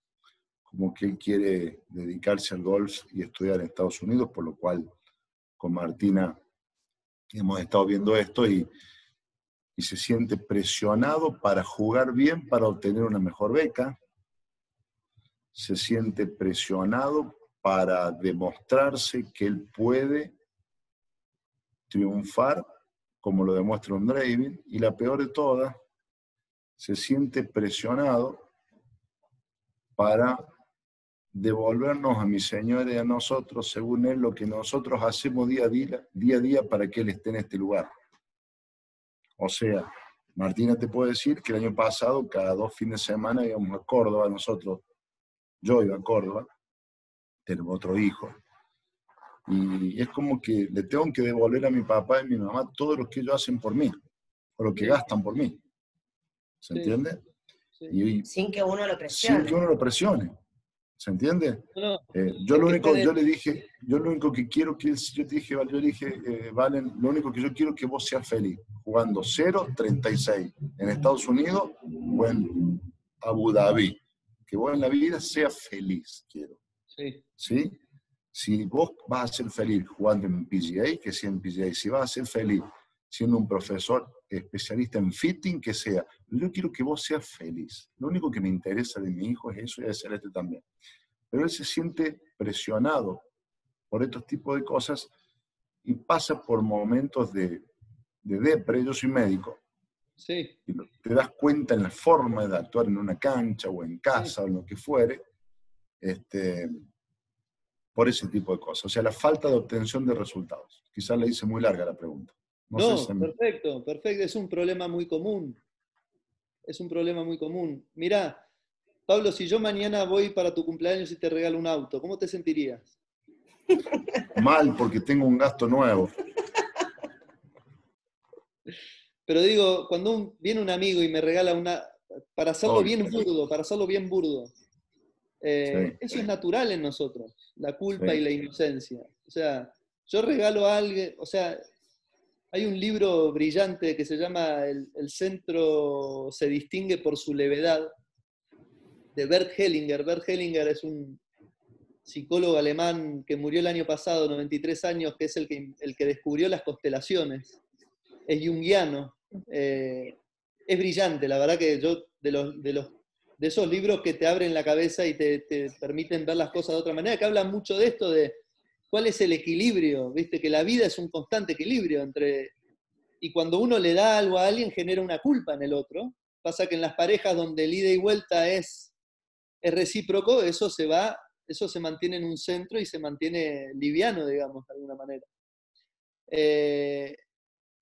como que él quiere dedicarse al golf y estudiar en Estados Unidos, por lo cual con Martina hemos estado viendo esto y se siente presionado para jugar bien, para obtener una mejor beca, se siente presionado para demostrarse que él puede triunfar como lo demuestra un driving, y la peor de todas, se siente presionado para devolvernos a mi señora y a nosotros, según él, lo que nosotros hacemos día a día para que él esté en este lugar. O sea, Martina te puede decir que el año pasado, cada 2 fines de semana íbamos a Córdoba, yo iba a Córdoba, tengo otro hijo, y es como que le tengo que devolver a mi papá y a mi mamá todo lo que ellos hacen por mí, o lo que gastan por mí. ¿Se entiende? Sí. Y Sin que uno lo sin presione. que uno lo presione. ¿Se entiende? No, Yo lo único que quiero que yo te dije, yo le dije, Valen, lo único que yo quiero es que vos seas feliz, jugando 0-36 en Estados Unidos o en Abu Dhabi. Que vos en la vida seas feliz, quiero. sí. ¿Sí? Si vos vas a ser feliz jugando en PGA, que sea en PGA. Si vas a ser feliz siendo un profesor especialista en fitting, que sea. Yo quiero que vos seas feliz. Lo único que me interesa de mi hijo es eso y de Celeste también. Pero él se siente presionado por estos tipos de cosas y pasa por momentos de depre. Yo soy médico. Sí. Y te das cuenta en la forma de actuar en una cancha o en casa o en lo que fuere, por ese tipo de cosas. O sea, la falta de obtención de resultados. Quizás le hice muy larga la pregunta. No, sé si perfecto. Es un problema muy común. Mirá, Pablo, si yo mañana voy para tu cumpleaños y te regalo un auto, ¿cómo te sentirías? Mal, porque tengo un gasto nuevo. Pero digo, cuando viene un amigo y me regala para hacerlo bien burdo, Sí. eso es natural en nosotros, la culpa Sí. y la inocencia. O sea, yo regalo a alguien, o sea, hay un libro brillante que se llama El centro se distingue por su levedad, de Bert Hellinger. Bert Hellinger es un psicólogo alemán que murió el año pasado, 93 años, que es el que descubrió las constelaciones. Es junguiano. Es brillante, la verdad que yo, de esos libros que te abren la cabeza y te permiten ver las cosas de otra manera, que hablan mucho de esto, de cuál es el equilibrio, ¿viste? Que la vida es un constante equilibrio y cuando uno le da algo a alguien genera una culpa en el otro. Pasa que en las parejas donde el ida y vuelta es recíproco, eso se mantiene en un centro y se mantiene liviano, digamos, de alguna manera.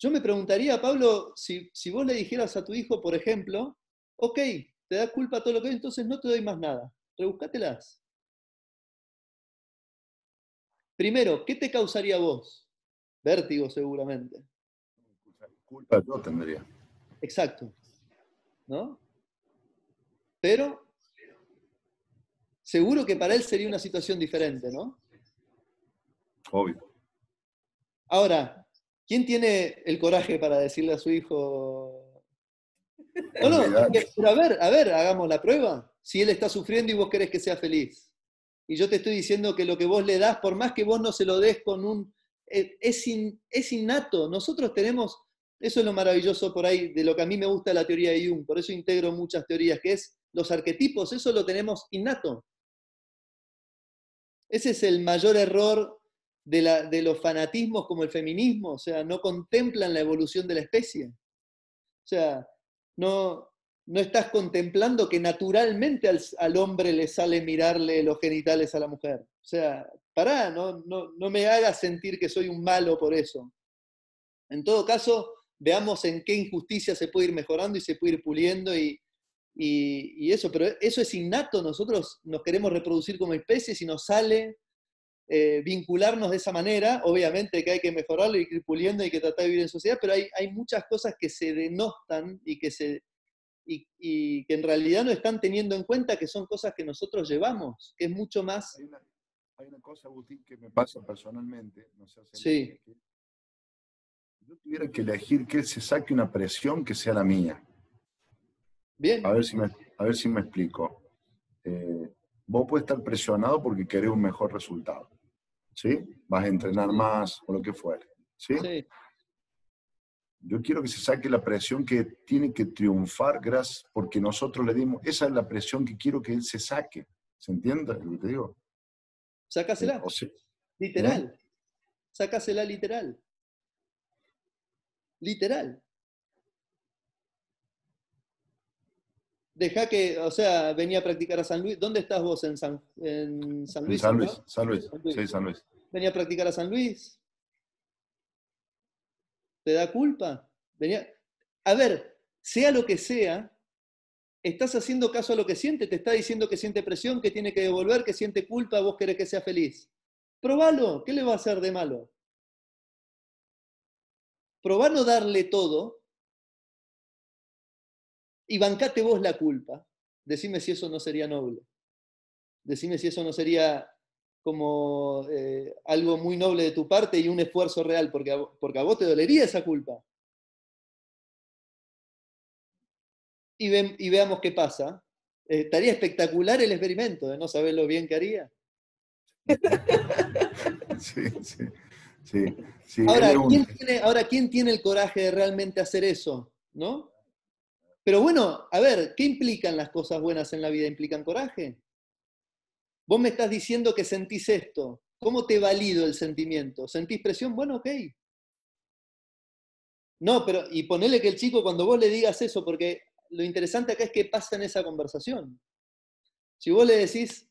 Yo me preguntaría, Pablo, si vos le dijeras a tu hijo, por ejemplo, ok, te da culpa todo lo que hay, entonces no te doy más nada, rebuscátelas. Primero, ¿qué te causaría a vos? Vértigo, seguramente. Culpa yo tendría. Exacto. ¿No? Pero seguro que para él sería una situación diferente, ¿no? Obvio. Ahora, ¿quién tiene el coraje para decirle a su hijo? No, pero a ver, hagamos la prueba. Si él está sufriendo y vos querés que sea feliz. Y yo te estoy diciendo que lo que vos le das, por más que vos no se lo des con un... Es innato. Nosotros tenemos... Eso es lo maravilloso por ahí, de lo que a mí me gusta la teoría de Jung. Por eso integro muchas teorías, que es los arquetipos. Eso lo tenemos innato. Ese es el mayor error de los fanatismos como el feminismo. O sea, no contemplan la evolución de la especie. O sea, no estás contemplando que naturalmente al hombre le sale mirarle los genitales a la mujer. O sea, pará, no me hagas sentir que soy un malo por eso. En todo caso, veamos en qué injusticia se puede ir mejorando y se puede ir puliendo y eso, pero eso es innato. Nosotros nos queremos reproducir como especie, si nos sale vincularnos de esa manera. Obviamente que hay que mejorarlo y ir puliendo, hay que tratar de vivir en sociedad, pero hay muchas cosas que se denostan y que en realidad no están teniendo en cuenta que son cosas que nosotros llevamos, que es mucho más... Hay una cosa, Agustín, que me pasa personalmente, no sé si sí. yo tuviera que elegir que él se saque una presión que sea la mía. Bien. A ver si me explico. Vos puedes estar presionado porque querés un mejor resultado. ¿Sí? Vas a entrenar más o lo que fuere. ¿Sí? Sí. Yo quiero que se saque la presión que tiene que triunfar gracias porque nosotros le dimos. Esa es la presión que quiero que él se saque. ¿Se entiende lo que te digo? Sácasela. Literal. Sácasela literal. Literal. Deja que, o sea, venía a practicar a San Luis. ¿Dónde estás vos? ¿En San Luis? San Luis, ¿no? San Luis. Sí, San Luis. Venía a practicar a San Luis. ¿Te da culpa? A ver, sea lo que sea, estás haciendo caso a lo que siente. Te está diciendo que siente presión, que tiene que devolver, que siente culpa, vos querés que sea feliz. Probalo, ¿qué le va a hacer de malo? Probá no darle todo y bancate vos la culpa. Decime si eso no sería noble. Decime si eso no sería como algo muy noble de tu parte y un esfuerzo real, porque a vos te dolería esa culpa. Y veamos qué pasa. Estaría espectacular el experimento, de no saber lo bien que haría. Sí, Ahora, ¿quién tiene el coraje de realmente hacer eso? ¿No? Pero bueno, a ver, ¿qué implican las cosas buenas en la vida? ¿Implican coraje? Vos me estás diciendo que sentís esto. ¿Cómo te valido el sentimiento? ¿Sentís presión? Bueno, ok. No, pero, y ponele que el chico, cuando vos le digas eso, porque lo interesante acá es que pasa en esa conversación. Si vos le decís,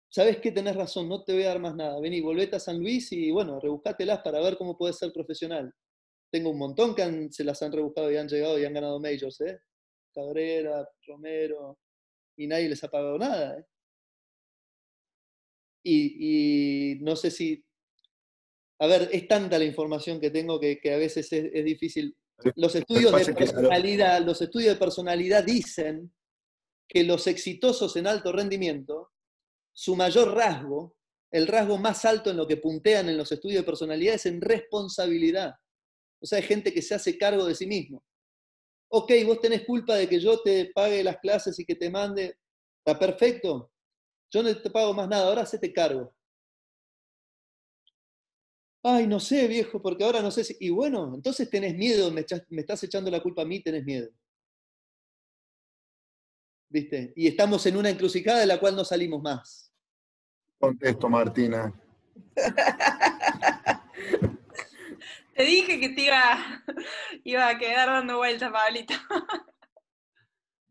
¿sabés qué? Tenés razón, no te voy a dar más nada. Vení, volvete a San Luis y bueno, rebuscátelas para ver cómo podés ser profesional. Tengo un montón que se las han rebuscado y han llegado y han ganado majors, ¿eh? Cabrera, Romero, y nadie les ha pagado nada, ¿eh? Y no sé si... A ver, es tanta la información que tengo que a veces es difícil. Los estudios de personalidad dicen que los exitosos en alto rendimiento, su mayor rasgo, el rasgo más alto en lo que puntean en los estudios de personalidad es en responsabilidad. O sea, hay gente que se hace cargo de sí mismo. Ok, vos tenés culpa de que yo te pague las clases y que te mande. Está perfecto. Yo no te pago más nada, ahora hacete cargo. Ay, no sé, viejo, porque ahora no sé si... Y bueno, entonces tenés miedo, me estás echando la culpa a mí, tenés miedo. ¿Viste? Y estamos en una encrucijada de la cual no salimos más. Contesto, Martina. Te dije que te iba a quedar dando vueltas, Pablito.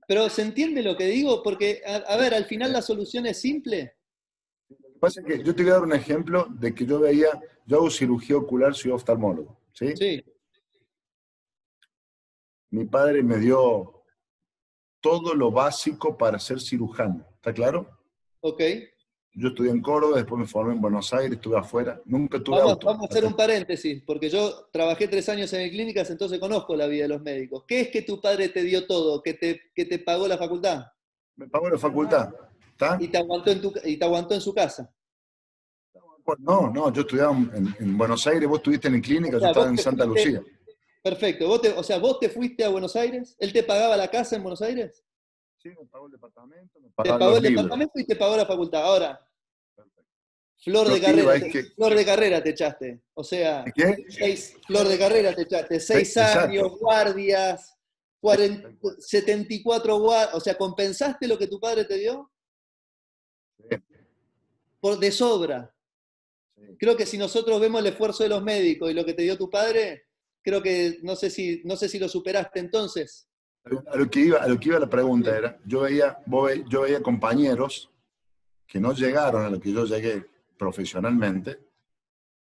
Pero ¿se entiende lo que digo? Porque, a ver, al final la solución es simple. Lo que pasa es que yo te voy a dar un ejemplo de que yo hago cirugía ocular, soy oftalmólogo, ¿sí? Sí. Mi padre me dio todo lo básico para ser cirujano, ¿está claro? Ok. Yo estudié en Córdoba, después me formé en Buenos Aires, estuve afuera, nunca tuve auto. Vamos a hacer un paréntesis, porque yo trabajé 3 años en clínicas, entonces conozco la vida de los médicos. ¿Qué es que tu padre te dio todo, que te pagó la facultad? Me pagó la facultad, ¿está? Y te aguantó en su casa. No, yo estudiaba en Buenos Aires, vos estuviste en clínica, O yo sea, estaba en Santa Lucía. Perfecto. ¿Vos te fuiste a Buenos Aires? ¿Él te pagaba la casa en Buenos Aires? Sí, me pagó el departamento, me Te pagaba pagó los el libros. departamento y te pagó la facultad. Ahora, flor Lo de que iba carrera, es que... flor de carrera te echaste. O sea, ¿Qué? flor de carrera te echaste. 6 años, Exacto. guardias, 74 guardias. O sea, ¿compensaste lo que tu padre te dio? Sí. De sobra. Sí. Creo que si nosotros vemos el esfuerzo de los médicos y lo que te dio tu padre, creo que no sé si lo superaste entonces. A lo que iba la pregunta era, yo veía compañeros que no llegaron a lo que yo llegué profesionalmente,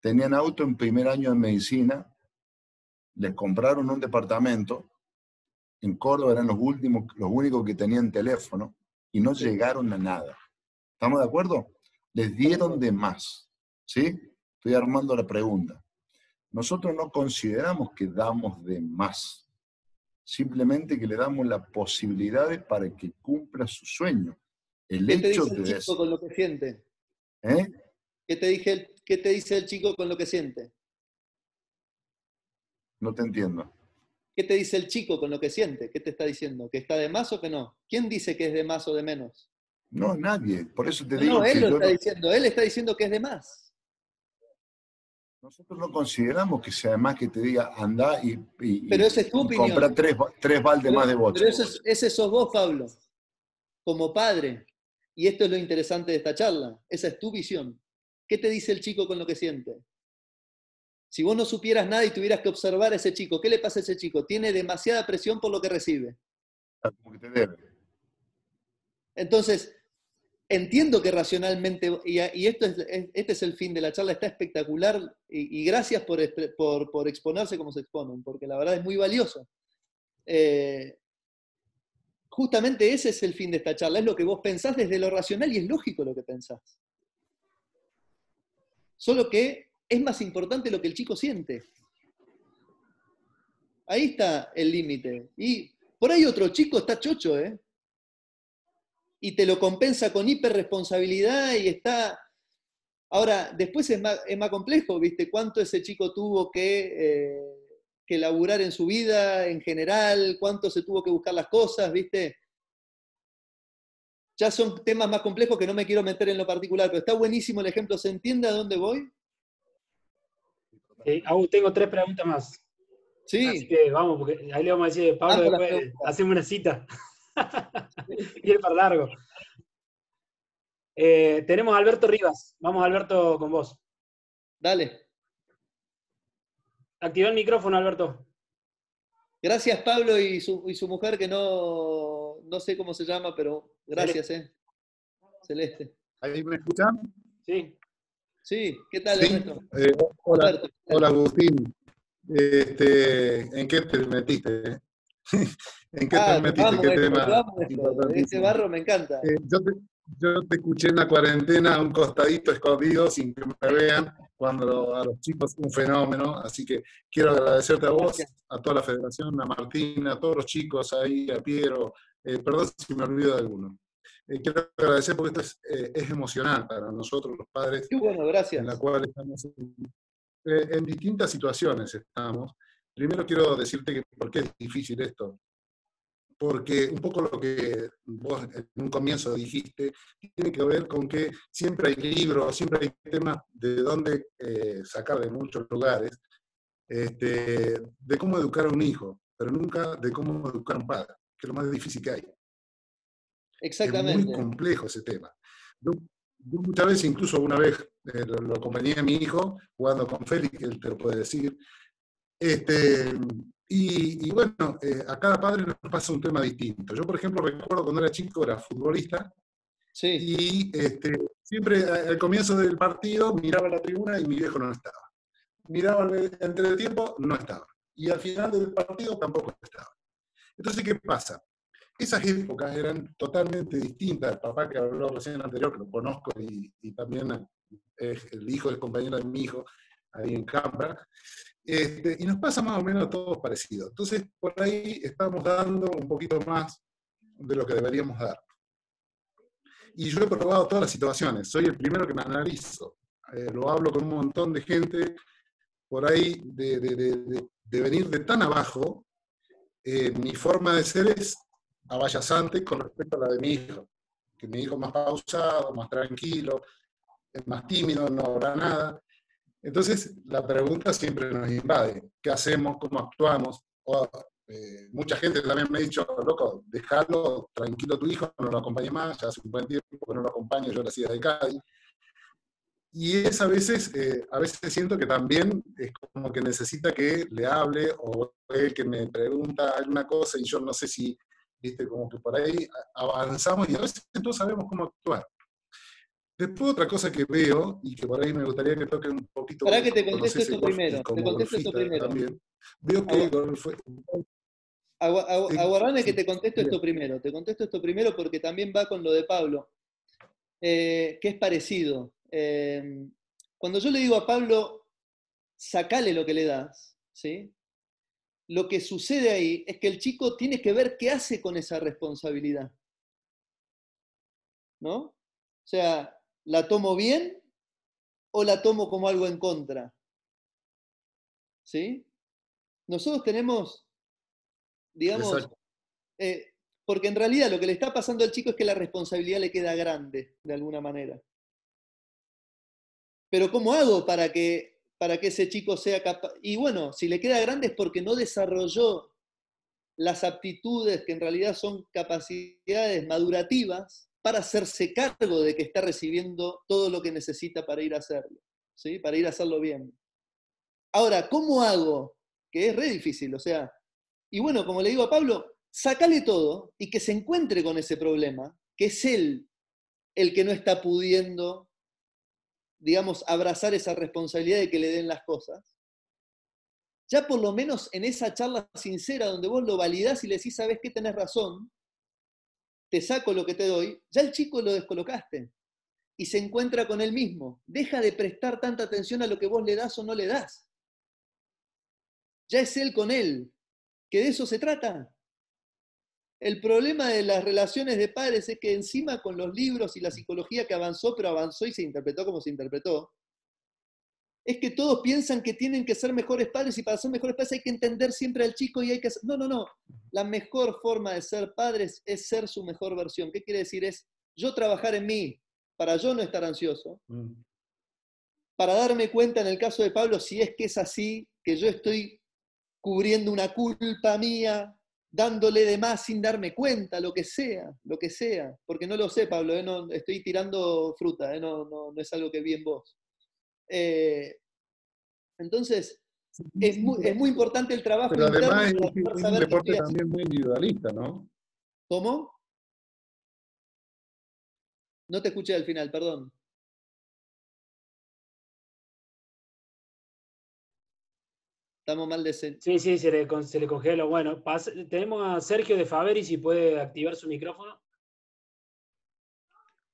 tenían auto en primer año de medicina, les compraron un departamento, en Córdoba eran los únicos que tenían teléfono y no llegaron a nada. ¿Estamos de acuerdo? Les dieron de más, ¿sí? Estoy armando la pregunta. Nosotros no consideramos que damos de más, simplemente que le damos las posibilidades para que cumpla su sueño. El ¿Qué te hecho dice el de... chico con lo que siente? ¿Eh? ¿Qué te dice el chico con lo que siente? No te entiendo. ¿Qué te dice el chico con lo que siente? ¿Qué te está diciendo? ¿Que está de más o que no? ¿Quién dice que es de más o de menos? No, nadie. Por eso te digo No, él que lo yo está no... diciendo. Él está diciendo que es de más. Nosotros no consideramos que sea más que te diga andá Pero esa es tu opinión. compra tres baldes más de vodka. Pero ese sos vos, Pablo, como padre. Y esto es lo interesante de esta charla. Esa es tu visión. ¿Qué te dice el chico con lo que siente? Si vos no supieras nada y tuvieras que observar a ese chico, ¿qué le pasa a ese chico? Tiene demasiada presión por lo que recibe. Como que te debe. Entonces, entiendo que racionalmente, y este es el fin de la charla, está espectacular, y gracias por exponerse como se exponen, porque la verdad es muy valioso. Justamente ese es el fin de esta charla, es lo que vos pensás desde lo racional y es lógico lo que pensás. Solo que es más importante lo que el chico siente. Ahí está el límite. Y Por ahí otro chico está chocho, ¿eh? Y te lo compensa con hiperresponsabilidad y está... Ahora, después es más complejo, ¿viste? ¿Cuánto ese chico tuvo que laburar en su vida en general? ¿Cuánto se tuvo que buscar las cosas, ¿viste? Ya son temas más complejos que no me quiero meter en lo particular, pero está buenísimo el ejemplo. ¿Se entiende a dónde voy? Aún tengo 3 preguntas más. Sí. Así que vamos, porque ahí le vamos a decir, Pablo, después hacemos una cita. Viene para largo. Tenemos a Alberto Rivas. Vamos, Alberto, con vos. Dale. Activa el micrófono, Alberto. Gracias, Pablo, y su mujer, que no sé cómo se llama, pero gracias, Celeste. ¿Ahí me escuchan? Sí. Sí, ¿qué tal, Sí. Ernesto? Hola, Agustín. ¿En qué te metiste? ¿En qué te metiste? ¿Qué tema? Este barro me encanta. Yo te escuché en la cuarentena a un costadito escondido sin que me vean, cuando a los chicos un fenómeno, así que quiero agradecerte a vos, a toda la federación, a Martina, a todos los chicos ahí, a Piero, perdón si me olvido de alguno. Quiero agradecer porque esto es emocional para nosotros los padres. Qué bueno, gracias. En la cual estamos en distintas situaciones estamos. Primero quiero decirte que por qué es difícil esto. Porque un poco lo que vos en un comienzo dijiste tiene que ver con que siempre hay libros, siempre hay temas de dónde sacar de muchos lugares, de cómo educar a un hijo, pero nunca de cómo educar a un padre, que es lo más difícil que hay. Exactamente. Es muy complejo ese tema. Yo muchas veces, incluso una vez, lo acompañé a mi hijo jugando con Félix, que él te lo puede decir, y bueno, a cada padre nos pasa un tema distinto. Yo, por ejemplo, recuerdo cuando era chico, era futbolista, sí. Y siempre al comienzo del partido miraba la tribuna y mi viejo no estaba. Miraba el entretiempo, no estaba. Y al final del partido tampoco estaba. Entonces, ¿qué pasa? Esas épocas eran totalmente distintas. El papá que habló recién anterior, que lo conozco, y también es el hijo del compañero de mi hijo, ahí en Cambra. Y nos pasa más o menos a todos parecido. Entonces, por ahí estamos dando un poquito más de lo que deberíamos dar. Y yo he probado todas las situaciones, soy el primero que me analizo. Lo hablo con un montón de gente por ahí de venir de tan abajo. Mi forma de ser es abayazante con respecto a la de mi hijo. Que mi hijo es más pausado, más tranquilo, es más tímido, no habla nada. Entonces, la pregunta siempre nos invade. ¿Qué hacemos? ¿Cómo actuamos? Mucha gente también me ha dicho, loco, déjalo tranquilo a tu hijo, no lo acompañe más, ya hace un buen tiempo que no lo acompaño, yo la hacía de Cádiz. Y es a veces siento que también es como que necesita que le hable, o él que me pregunta alguna cosa y yo no sé si, viste, como que por ahí avanzamos y a veces no sabemos cómo actuar. Después otra cosa que veo, y que por ahí me gustaría que toque un poquito... Para que te contesto esto primero. Te contesto esto primero. También, veo que aguardame que te contesto esto primero. Te contesto esto primero porque también va con lo de Pablo, que es parecido. Cuando yo le digo a Pablo, sacale lo que le das, ¿sí? Lo que sucede ahí es que el chico tiene que ver qué hace con esa responsabilidad. ¿No? O sea, ¿la tomo bien o la tomo como algo en contra? ¿Sí? Nosotros tenemos, digamos, porque en realidad lo que le está pasando al chico es que la responsabilidad le queda grande, de alguna manera. Pero ¿cómo hago para que ese chico sea capaz? Y bueno, si le queda grande es porque no desarrolló las aptitudes que en realidad son capacidades madurativas para hacerse cargo de que está recibiendo todo lo que necesita para ir a hacerlo, ¿sí? Para ir a hacerlo bien. Ahora, ¿cómo hago? Que es re difícil, o sea, y bueno, como le digo a Pablo, sácale todo y que se encuentre con ese problema, que es él el que no está pudiendo, digamos, abrazar esa responsabilidad de que le den las cosas. Ya por lo menos en esa charla sincera donde vos lo validás y le decís, ¿sabés qué? Tenés razón, te saco lo que te doy, ya el chico lo descolocaste y se encuentra con él mismo. Deja de prestar tanta atención a lo que vos le das o no le das. Ya es él con él, que de eso se trata. el problema de las relaciones de padres es que encima con los libros y la psicología que avanzó, pero avanzó y se interpretó como se interpretó, es que todos piensan que tienen que ser mejores padres y para ser mejores padres hay que entender siempre al chico y hay que hacer... No, no, no. La mejor forma de ser padres es ser su mejor versión. ¿Qué quiere decir? Es yo trabajar en mí para yo no estar ansioso, para darme cuenta en el caso de Pablo, si es que es así, que yo estoy cubriendo una culpa mía, dándole de más sin darme cuenta, lo que sea, porque no lo sé, Pablo, no, estoy tirando fruta, no es algo que vi en vos. Entonces, es muy importante el trabajo pero interno además para es poder un saber qué deporte estoy también haciendo. muy individualista, ¿no? ¿Cómo? No te escuché al final, perdón. Estamos mal de... Sí, sí, se le congeló. Bueno, tenemos a Sergio de Faveri, si puede activar su micrófono.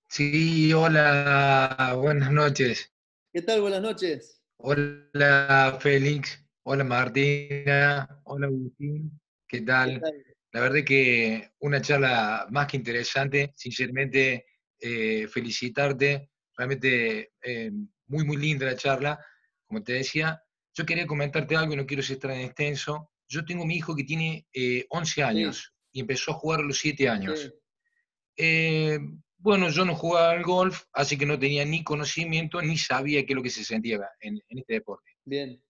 Sí, hola, buenas noches. ¿Qué tal? Buenas noches. Hola Félix, hola Martina, hola Agustín, ¿qué ¿Qué tal? tal? La verdad que una charla más que interesante, sinceramente felicitarte, realmente muy muy linda la charla, como te decía. Yo quería comentarte algo y no quiero ser tan extenso. Yo tengo mi hijo que tiene 11 Sí, años y empezó a jugar a los 7 años. sí, Eh, bueno, yo no jugaba al golf, así que no tenía ni conocimiento ni sabía qué es lo que se sentía en este deporte. bien.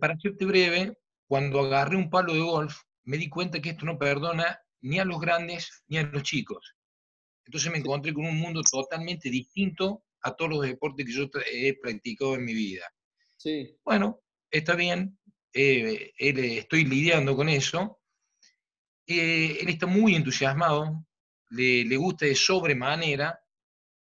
Para serte breve, cuando agarré un palo de golf, me di cuenta que esto no perdona ni a los grandes ni a los chicos. Entonces me encontré con un mundo totalmente distinto a todos los deportes que yo he practicado en mi vida. Sí, Bueno, está bien, estoy lidiando con eso. Él está muy entusiasmado, le gusta de sobremanera,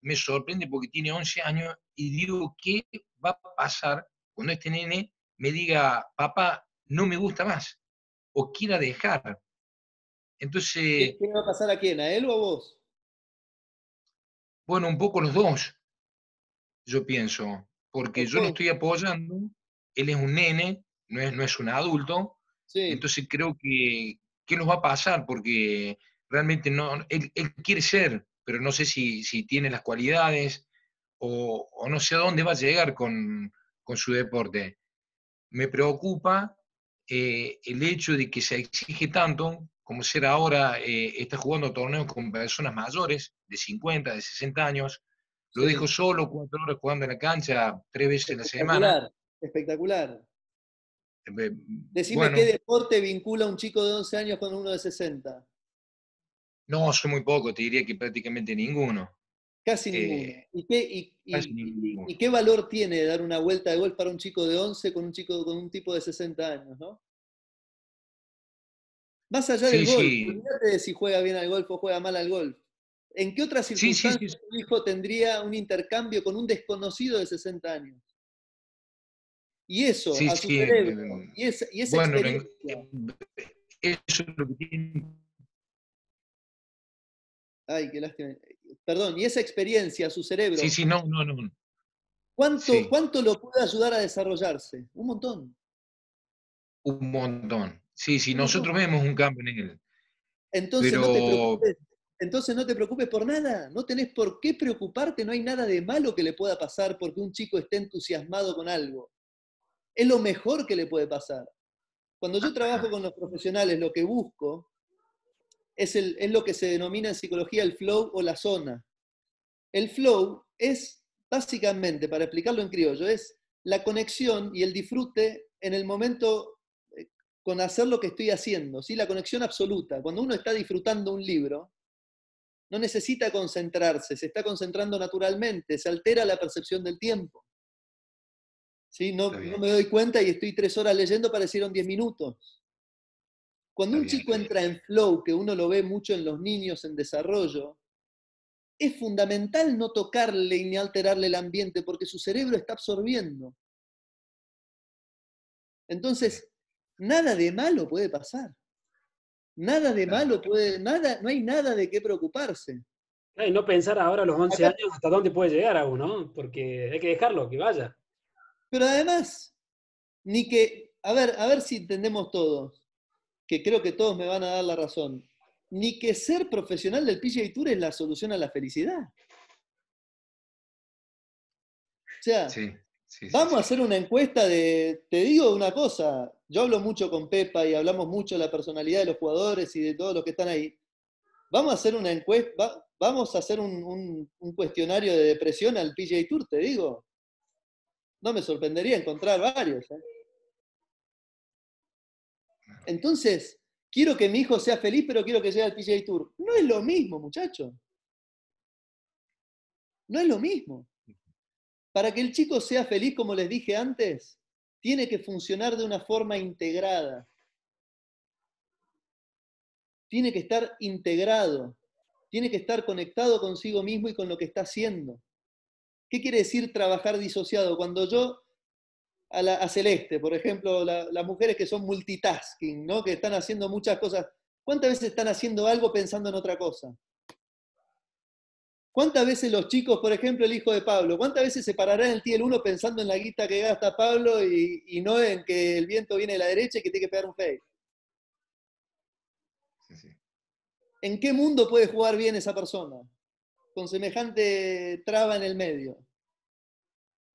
me sorprende porque tiene 11 años y digo, ¿qué va a pasar cuando este nene me diga, papá, no me gusta más o quiera dejar? Entonces, ¿qué le va a pasar a quién? ¿A él o a vos? bueno, un poco los dos, yo pienso, porque Ok, yo lo estoy apoyando, él es un nene, no es un adulto, sí. entonces creo que, ¿qué nos va a pasar? Porque realmente no, él quiere ser, pero no sé si tiene las cualidades o no sé a dónde va a llegar con su deporte. Me preocupa el hecho de que se exige tanto, como ser ahora, está jugando torneos con personas mayores, de 50, de 60 años, lo dejo Sí, solo 4 horas jugando en la cancha 3 veces a la semana. espectacular, espectacular. Eh, Decime qué bueno, deporte vincula a un chico de 11 años con uno de 60. no, soy muy poco, te diría que prácticamente ninguno. Casi Eh, ninguno. ¿Y casi ninguno. qué valor tiene dar una vuelta de golf para un chico de 11 con un tipo de 60 años, ¿no? Más allá del Sí, golf, sí, olvídate de si juega bien al golf o juega mal al golf. ¿En qué otras sí, sí, sí. circunstancias tu hijo tendría un intercambio con un desconocido de 60 años? Y eso, Sí, a su sí, cerebro, y esa bueno, experiencia, eso es lo que tiene. ay, qué lástima, perdón, y esa experiencia a su Sí, cerebro, sí, no, no, no. Sí, ¿cuánto lo puede ayudar a desarrollarse? Un montón, un montón. Sí, sí, un montón. nosotros vemos un cambio en él, Entonces no te pero preocupes, entonces no te preocupes por nada, no tenés por qué preocuparte, no hay nada de malo que le pueda pasar porque un chico esté entusiasmado con algo. Es lo mejor que le puede pasar. Cuando yo trabajo ajá, con los profesionales, lo que busco es lo que se denomina en psicología el flow o la zona. El flow es, básicamente, para explicarlo en criollo, es la conexión y el disfrute en el momento con hacer lo que estoy haciendo, ¿sí? La conexión absoluta. Cuando uno está disfrutando un libro, no necesita concentrarse, se está concentrando naturalmente, se altera la percepción del tiempo. ¿Sí? está No bien, me doy cuenta y estoy 3 horas leyendo, parecieron 10 minutos. Cuando está un bien, chico está bien. entra en flow, que uno lo ve mucho en los niños en desarrollo, es fundamental no tocarle ni alterarle el ambiente porque su cerebro está absorbiendo. Entonces, nada de malo puede pasar. Nada de Claro. malo puede, nada, no hay nada de qué preocuparse. Y no pensar ahora a los 11 Acá, años hasta dónde puede llegar aún, ¿no? Porque hay que dejarlo, que vaya. pero además, ni que, a ver si entendemos todos, que creo que todos me van a dar la razón. ni que ser profesional del PGA Tour es la solución a la felicidad. O sea, vamos a hacer una encuesta te digo una cosa, yo hablo mucho con Pepa y hablamos mucho de la personalidad de los jugadores y de todos los que están ahí. Vamos a hacer una encuesta, vamos a hacer un cuestionario de depresión al PGA Tour, te digo. No me sorprendería encontrar varios. Entonces, quiero que mi hijo sea feliz, pero quiero que llegue al PGA Tour. No es lo mismo, muchacho. No es lo mismo. Para que el chico sea feliz, como les dije antes, tiene que funcionar de una forma integrada. Tiene que estar integrado. Tiene que estar conectado consigo mismo y con lo que está haciendo. ¿Qué quiere decir trabajar disociado? Cuando yo, a Celeste, por ejemplo, las mujeres que son multitasking, ¿no? Que están haciendo muchas cosas, ¿cuántas veces están haciendo algo pensando en otra cosa? ¿Cuántas veces los chicos, por ejemplo, el hijo de Pablo, cuántas veces se parará en el Tiel 1 pensando en la guita que gasta Pablo y no en que el viento viene de la derecha y que tiene que pegar un fade? Sí. ¿En qué mundo puede jugar bien esa persona? Con semejante traba en el medio.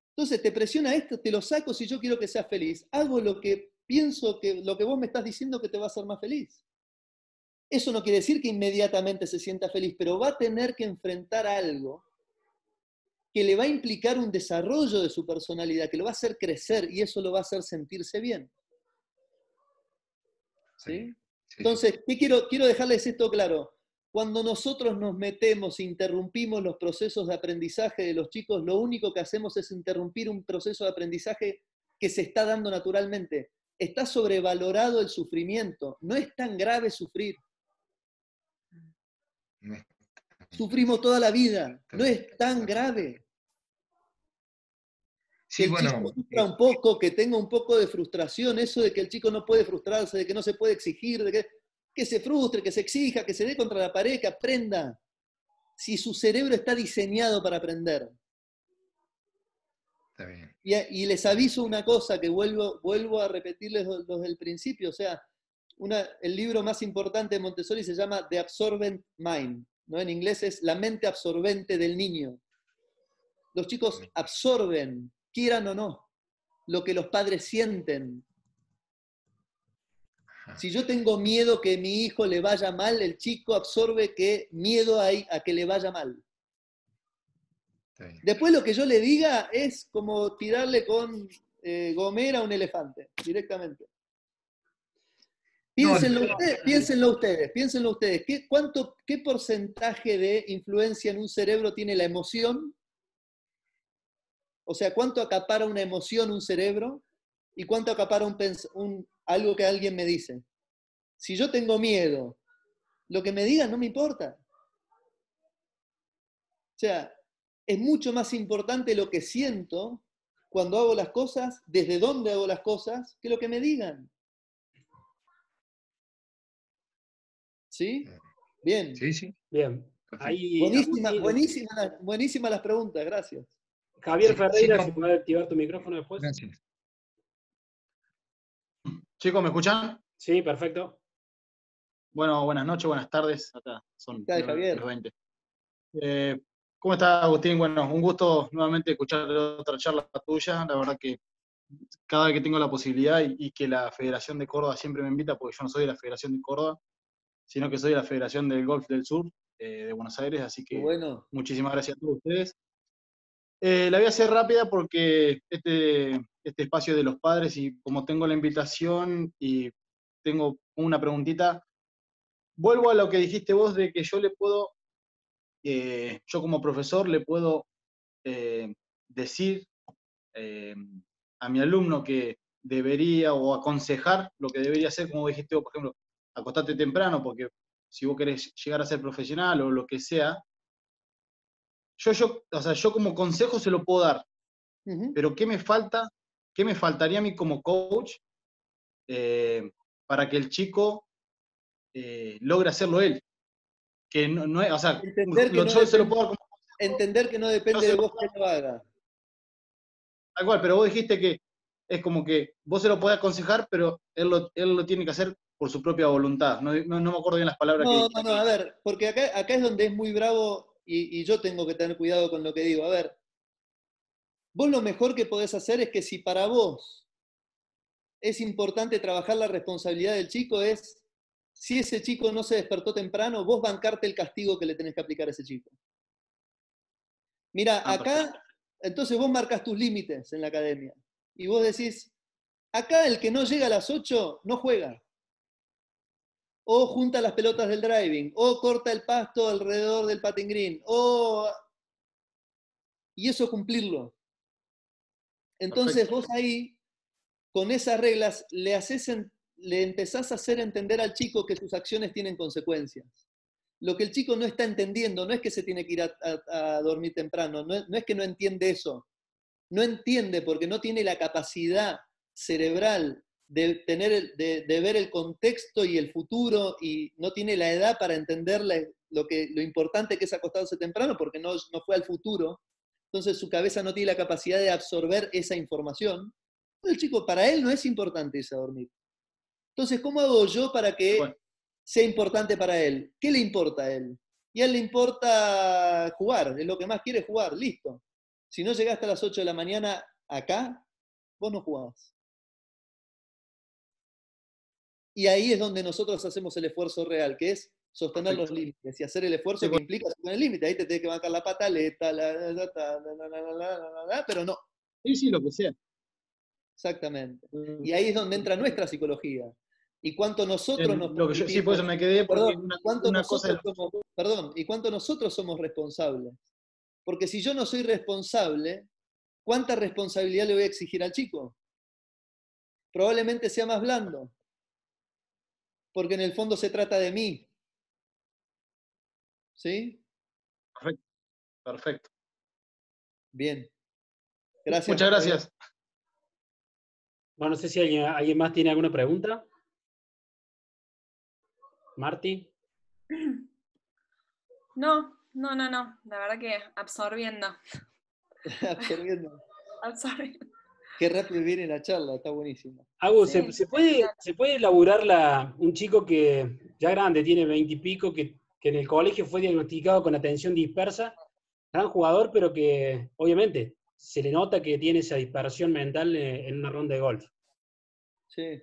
Entonces te presiona esto, te lo saco si yo quiero que seas feliz. Hago lo que pienso que lo que vos me estás diciendo que te va a hacer más feliz. Eso no quiere decir que inmediatamente se sienta feliz, pero va a tener que enfrentar algo que le va a implicar un desarrollo de su personalidad, que lo va a hacer crecer y eso lo va a hacer sentirse bien. ¿Sí? Entonces, ¿qué quiero dejarles esto claro? Cuando nosotros nos metemos, interrumpimos los procesos de aprendizaje de los chicos, lo único que hacemos es interrumpir un proceso de aprendizaje que se está dando naturalmente. Está sobrevalorado el sufrimiento. No es tan grave sufrir. Sufrimos toda la vida. No es tan grave. Sí, que el chico sufra un poco, que tenga un poco de frustración, eso de que el chico no puede frustrarse, de que no se puede exigir, de que se frustre, que se exija, que se dé contra la pared, que aprenda. Si su cerebro está diseñado para aprender. Está bien. Y les aviso una cosa que vuelvo a repetirles los del principio. O sea, el libro más importante de Montessori se llama The Absorbent Mind, ¿no? En inglés es la mente absorbente del niño. Los chicos absorben, quieran o no, lo que los padres sienten. Si yo tengo miedo que mi hijo le vaya mal, el chico absorbe que miedo hay a que le vaya mal. Después lo que yo le diga es como tirarle con gomera a un elefante, directamente. Piénsenlo ustedes. ¿Qué porcentaje de influencia en un cerebro tiene la emoción? O sea, ¿cuánto acapara una emoción un cerebro? ¿Y cuánto acapara algo que alguien me dice? Si yo tengo miedo, lo que me digan no me importa. O sea, es mucho más importante lo que siento cuando hago las cosas, desde dónde hago las cosas, que lo que me digan. ¿Sí? Bien. Sí. Bien. Buenísimas las preguntas, gracias. Javier Ferreira, si puedes activar tu micrófono después. Gracias. Chicos, ¿me escuchan? Sí, perfecto. Bueno, buenas noches, buenas tardes. Acá son Javier. 20. ¿Cómo estás, Agustín? Bueno, un gusto nuevamente escuchar otra charla tuya. La verdad que cada vez que tengo la posibilidad y que la Federación de Córdoba siempre me invita, porque yo no soy de la Federación de Córdoba, sino que soy de la Federación del Golf del Sur de Buenos Aires, así que muchísimas gracias a todos ustedes. La voy a hacer rápida porque este espacio de los padres, y como tengo la invitación y tengo una preguntita, vuelvo a lo que dijiste vos de que yo le puedo, yo como profesor le puedo decir a mi alumno que debería, o aconsejar lo que debería hacer, como dijiste vos, por ejemplo, acostate temprano, porque si vos querés llegar a ser profesional o lo que sea, yo como consejo se lo puedo dar, pero ¿qué me faltaría a mí como coach para que el chico logre hacerlo él? Que no es, o sea, se lo puedo dar como... Entender que no depende de vos que lo haga. Tal cual, pero vos dijiste que es como que vos se lo podés aconsejar, pero él lo tiene que hacer por su propia voluntad. No me acuerdo bien las palabras que No, a ver, porque acá es donde es muy bravo y yo tengo que tener cuidado con lo que digo. A ver, vos lo mejor que podés hacer es que si para vos es importante trabajar la responsabilidad del chico, es si ese chico no se despertó temprano, vos bancarte el castigo que le tenés que aplicar a ese chico. Mira, acá, entonces vos marcas tus límites en la academia y vos decís, acá el que no llega a las 8 no juega. O junta las pelotas del driving, o corta el pasto alrededor del patting green, y eso cumplirlo. Entonces Perfecto. vos ahí, con esas reglas, le empezás a hacer entender al chico que sus acciones tienen consecuencias. Lo que el chico no está entendiendo no es que se tiene que ir a dormir temprano, no es que no entiende eso. No entiende porque no tiene la capacidad cerebral de ver el contexto y el futuro, y no tiene la edad para entender lo importante que es acostarse temprano, porque no fue al futuro. Entonces su cabeza no tiene la capacidad de absorber esa información. El chico, para él no es importante irse a dormir. Entonces, ¿cómo hago yo para que sea importante para él? ¿Qué le importa a él? Y a él le importa jugar, es lo que más quiere, jugar, listo. Si no llegaste a las 8 de la mañana acá, vos no jugabas. Y ahí es donde nosotros hacemos el esfuerzo real, que es sostener los límites y hacer el esfuerzo que implica sostener el límite. Ahí te tenés que bancar la pataleta, pero no. Sí, lo que sea. Exactamente. Y ahí es donde entra nuestra psicología. Y cuánto nosotros nos permitimos, sí, por eso me quedé, porque y cuánto nosotros somos responsables. Porque si yo no soy responsable, ¿cuánta responsabilidad le voy a exigir al chico? Probablemente sea más blando. Porque en el fondo se trata de mí. ¿Sí? Perfecto. Bien. Gracias. Muchas gracias. Bueno, no sé si alguien más tiene alguna pregunta. ¿Marti? No. La verdad que absorbiendo. Absorbiendo. Qué rápido viene la charla, está buenísima. Agus, sí, ¿se puede elaborar un chico que ya grande, tiene 20 y pico, que en el colegio fue diagnosticado con atención dispersa, gran jugador, pero que obviamente se le nota que tiene esa dispersión mental en una ronda de golf? Sí.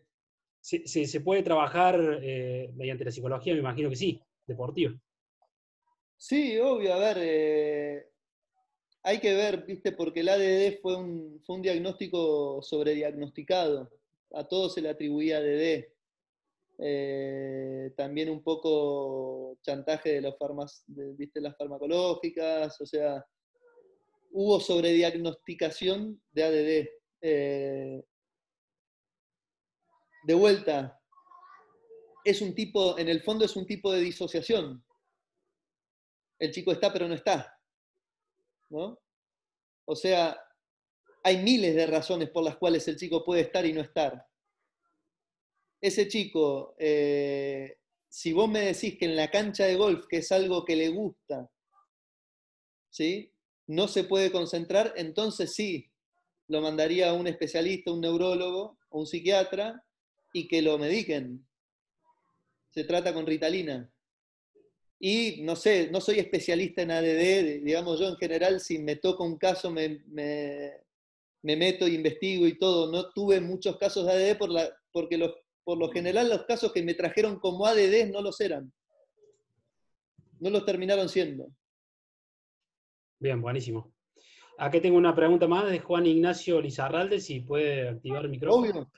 ¿Se puede trabajar mediante la psicología? Me imagino que sí, deportiva. Sí, obvio, a ver, hay que ver, ¿viste? Porque el ADD fue un diagnóstico sobrediagnosticado. A todos se le atribuía ADD. También un poco chantaje de las farmacológicas, o sea, hubo sobrediagnosticación de ADD. De vuelta, en el fondo es un tipo de disociación. El chico está pero no está, ¿no? O sea, hay miles de razones por las cuales el chico puede estar y no estar. Ese chico, si vos me decís que en la cancha de golf, que es algo que le gusta, ¿sí?, no se puede concentrar, entonces sí, lo mandaría a un especialista, un neurólogo o un psiquiatra, y que lo mediquen. Se trata con Ritalina. Y no sé, no soy especialista en ADD, digamos, yo en general, si me toca un caso me meto e investigo y todo. No tuve muchos casos de ADD porque por lo general los casos que me trajeron como ADD no los eran. No los terminaron siendo. Bien, buenísimo. Aquí tengo una pregunta más de Juan Ignacio Lizarralde, si puede activar el micrófono. Obvio.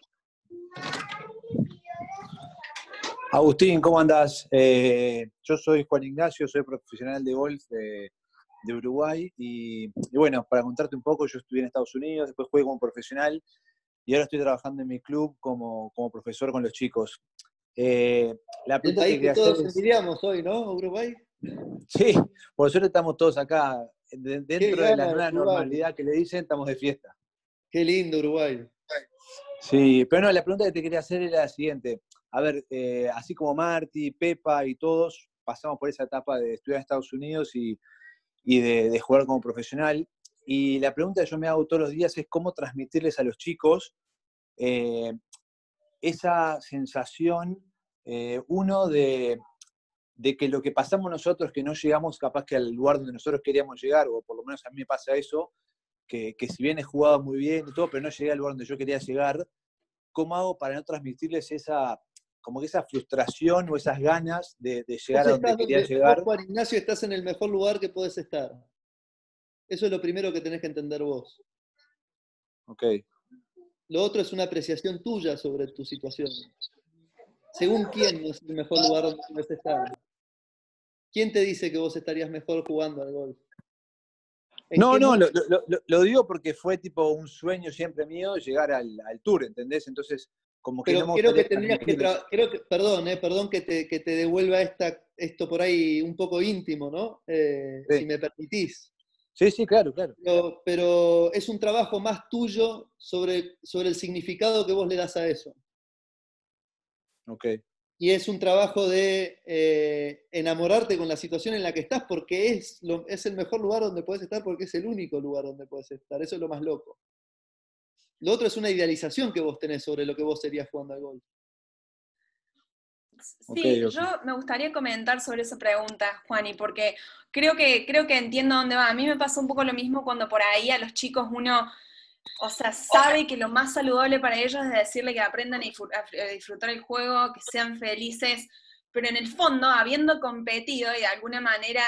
Agustín, ¿cómo andás? Yo soy Juan Ignacio, soy profesional de golf de Uruguay y bueno, para contarte un poco, yo estudié en Estados Unidos, después jugué como profesional y ahora estoy trabajando en mi club como profesor con los chicos. La El país que todos envidiamos hoy, ¿no? Uruguay. Sí, por suerte estamos todos acá, dentro de la nueva normalidad que le dicen, estamos de fiesta. Qué lindo Uruguay. Sí, pero no, la pregunta que te quería hacer era la siguiente. A ver, así como Marti, Pepa y todos pasamos por esa etapa de estudiar en Estados Unidos y de jugar como profesional. Y la pregunta que yo me hago todos los días es cómo transmitirles a los chicos esa sensación, uno de que lo que pasamos nosotros, que no llegamos capaz que al lugar donde nosotros queríamos llegar, o por lo menos a mí me pasa eso, que si bien he jugado muy bien y todo, pero no llegué al lugar donde yo quería llegar, ¿cómo hago para no transmitirles como que esa frustración o esas ganas de llegar a donde quería llegar? Vos, Juan Ignacio, estás en el mejor lugar que podés estar. Eso es lo primero que tenés que entender vos. Ok. Lo otro es una apreciación tuya sobre tu situación. Según quién no es el mejor lugar donde podés estar. ¿Quién te dice que vos estarías mejor jugando al golf? No, lo digo porque fue tipo un sueño siempre mío llegar al Tour, ¿entendés? Entonces, como que pero no me creo que gustaría tendrías que perdón que te devuelva esto por ahí un poco íntimo, ¿no? Sí. Si me permitís. Sí, claro. Pero es un trabajo más tuyo sobre el significado que vos le das a eso. Ok. Y es un trabajo de enamorarte con la situación en la que estás, porque es el mejor lugar donde puedes estar, porque es el único lugar donde puedes estar. Eso es lo más loco. Lo otro es una idealización que vos tenés sobre lo que vos serías jugando al golf. Sí, Okay. Yo me gustaría comentar sobre esa pregunta, Juani, porque creo que entiendo dónde va. A mí me pasa un poco lo mismo cuando por ahí a los chicos uno, o sea, sabe que lo más saludable para ellos es decirle que aprendan a disfrutar el juego, que sean felices, pero en el fondo, habiendo competido y de alguna manera,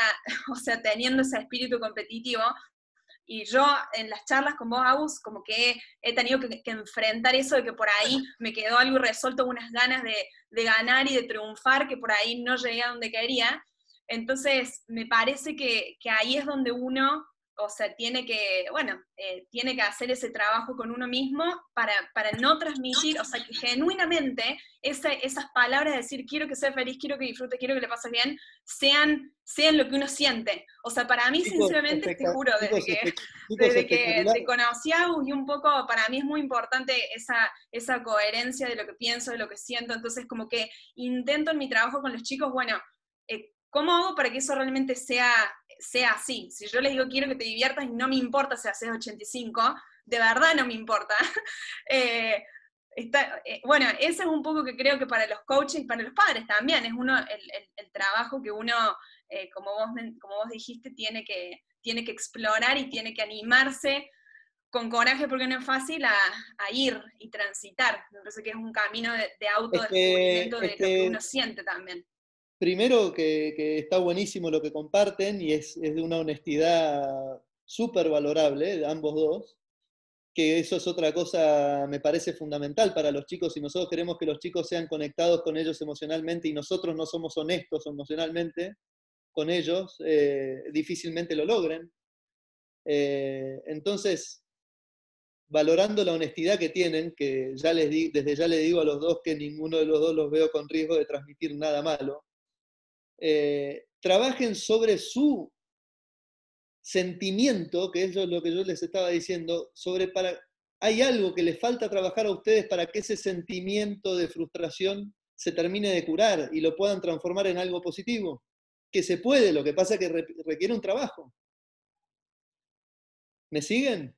o sea, teniendo ese espíritu competitivo, y yo en las charlas con vos, Agus, como que he tenido que enfrentar eso de que por ahí me quedó algo resuelto, unas ganas de ganar y de triunfar, que por ahí no llegué a donde quería. Entonces, me parece que ahí es donde uno, o sea, tiene que hacer ese trabajo con uno mismo para no transmitir, o sea, que genuinamente esas palabras de decir quiero que sea feliz, quiero que disfrute, quiero que le pase bien, sean lo que uno siente. O sea, para mí, sinceramente, te juro, desde que te conocí a Agus, y un poco, para mí es muy importante esa coherencia de lo que pienso, de lo que siento. Entonces, como que intento en mi trabajo con los chicos, bueno, ¿cómo hago para que eso realmente sea así? Si yo les digo quiero que te diviertas y no me importa si haces 85, de verdad no me importa. Bueno, ese es un poco que creo que para los coaches y para los padres también, es el trabajo que uno, como vos dijiste, tiene que explorar y tiene que animarse con coraje, porque no es fácil, a ir y transitar. Me parece que es un camino de autodescubrimiento de lo que uno siente también. Primero que está buenísimo lo que comparten y es de una honestidad súper valorable de ambos dos, que eso es otra cosa, me parece fundamental para los chicos. Si nosotros queremos que los chicos sean conectados con ellos emocionalmente y nosotros no somos honestos emocionalmente con ellos, difícilmente lo logren. Entonces, valorando la honestidad que tienen, que desde ya les digo a los dos que ninguno de los dos los veo con riesgo de transmitir nada malo, trabajen sobre su sentimiento, que eso es lo que yo les estaba diciendo, hay algo que les falta trabajar a ustedes para que ese sentimiento de frustración se termine de curar y lo puedan transformar en algo positivo. Que se puede, lo que pasa es que requiere un trabajo. ¿Me siguen?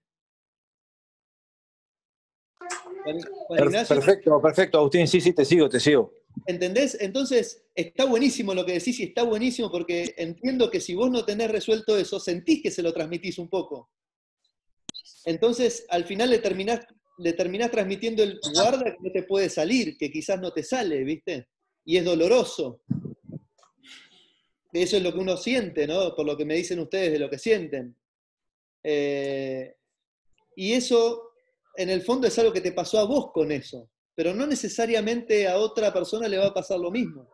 Juan Ignacio. Perfecto, Agustín, sí, te sigo. ¿Entendés? Entonces, está buenísimo lo que decís y está buenísimo porque entiendo que si vos no tenés resuelto eso, sentís que se lo transmitís un poco. Entonces, al final le terminás transmitiendo el guarda que no te puede salir, que quizás no te sale, ¿viste? Y es doloroso. Eso es lo que uno siente, ¿no? Por lo que me dicen ustedes de lo que sienten. Y eso, en el fondo, es algo que te pasó a vos con eso. Pero no necesariamente a otra persona le va a pasar lo mismo.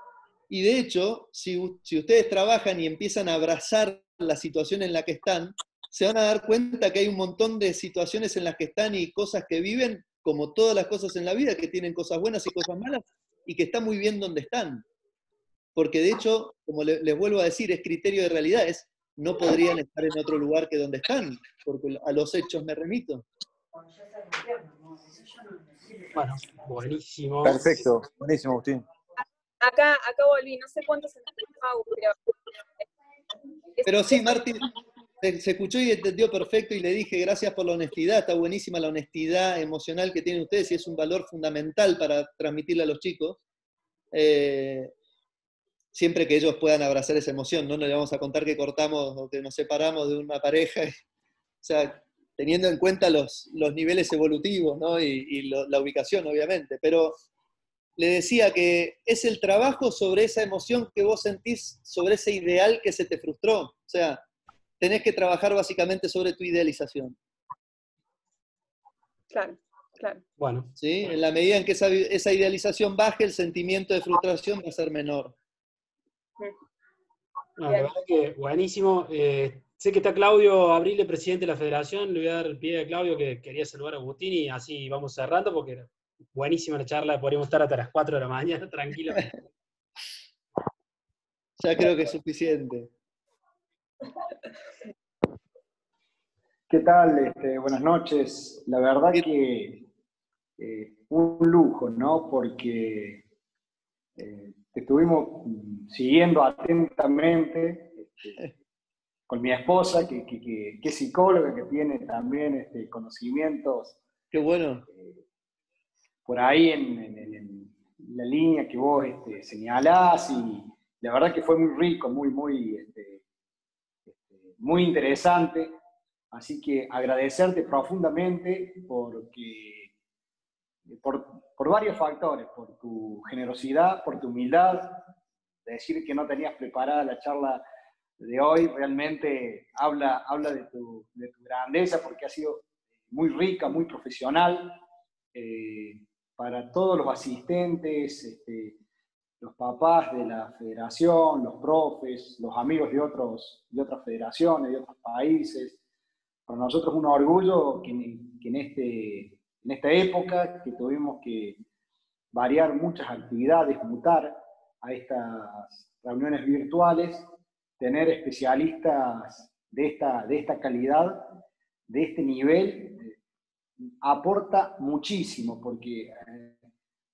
Y de hecho, si ustedes trabajan y empiezan a abrazar la situación en la que están, se van a dar cuenta que hay un montón de situaciones en las que están y cosas que viven, como todas las cosas en la vida, que tienen cosas buenas y cosas malas, y que están muy bien donde están. Porque de hecho, como les vuelvo a decir, es criterio de realidad, no podrían estar en otro lugar que donde están, porque a los hechos me remito. Bueno, buenísimo. Perfecto, buenísimo, Agustín. Acá volví, no sé cuánto se me ha, pero sí, Martín, se escuchó y entendió perfecto y le dije gracias por la honestidad, está buenísima la honestidad emocional que tienen ustedes y es un valor fundamental para transmitirle a los chicos. Siempre que ellos puedan abrazar esa emoción, no le vamos a contar que cortamos o que nos separamos de una pareja, o sea, teniendo en cuenta los niveles evolutivos, ¿no? La ubicación, obviamente, pero le decía que es el trabajo sobre esa emoción que vos sentís, sobre ese ideal que se te frustró, o sea, tenés que trabajar básicamente sobre tu idealización. Claro, claro. Bueno. ¿Sí? En la medida en que esa idealización baje, el sentimiento de frustración va a ser menor. No, la verdad que buenísimo. Sé que está Claudio Abrile, presidente de la federación. Le voy a dar el pie a Claudio, que quería saludar a Agustín, y así vamos cerrando, porque era buenísima la charla. Podríamos estar hasta las 4 de la mañana, tranquilo. Ya creo que es suficiente. ¿Qué tal? Buenas noches. La verdad que un lujo, ¿no? Porque te estuvimos siguiendo atentamente con mi esposa, que es psicóloga, que tiene también conocimientos. Qué bueno. Por ahí en la línea que vos señalás, y la verdad que fue muy rico, muy interesante. Así que agradecerte profundamente por varios factores, por tu generosidad, por tu humildad. Decir que no tenías preparada la charla de hoy realmente habla de tu grandeza, porque ha sido muy rica, muy profesional. Para todos los asistentes, los papás de la federación, los profes, los amigos de otras federaciones, de otros países. Para nosotros es un orgullo que en esta época que tuvimos que variar muchas actividades, mutar a estas reuniones virtuales, tener especialistas de esta calidad, de este nivel, aporta muchísimo, porque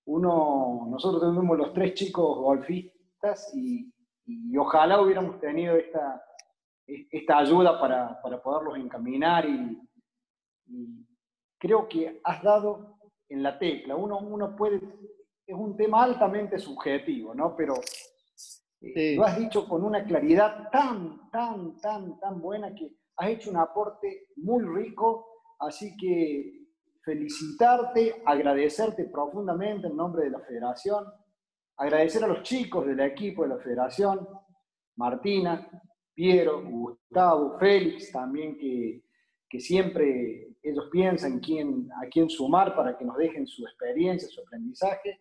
nosotros tenemos los 3 chicos golfistas y ojalá hubiéramos tenido esta ayuda para poderlos encaminar, y creo que has dado en la tecla. Uno puede, es un tema altamente subjetivo, ¿no? Pero lo has dicho con una claridad tan buena, que has hecho un aporte muy rico, así que felicitarte, agradecerte profundamente en nombre de la federación, agradecer a los chicos del equipo de la federación, Martina, Piero, Gustavo, Félix también, que siempre ellos piensan a quién sumar para que nos dejen su experiencia, su aprendizaje,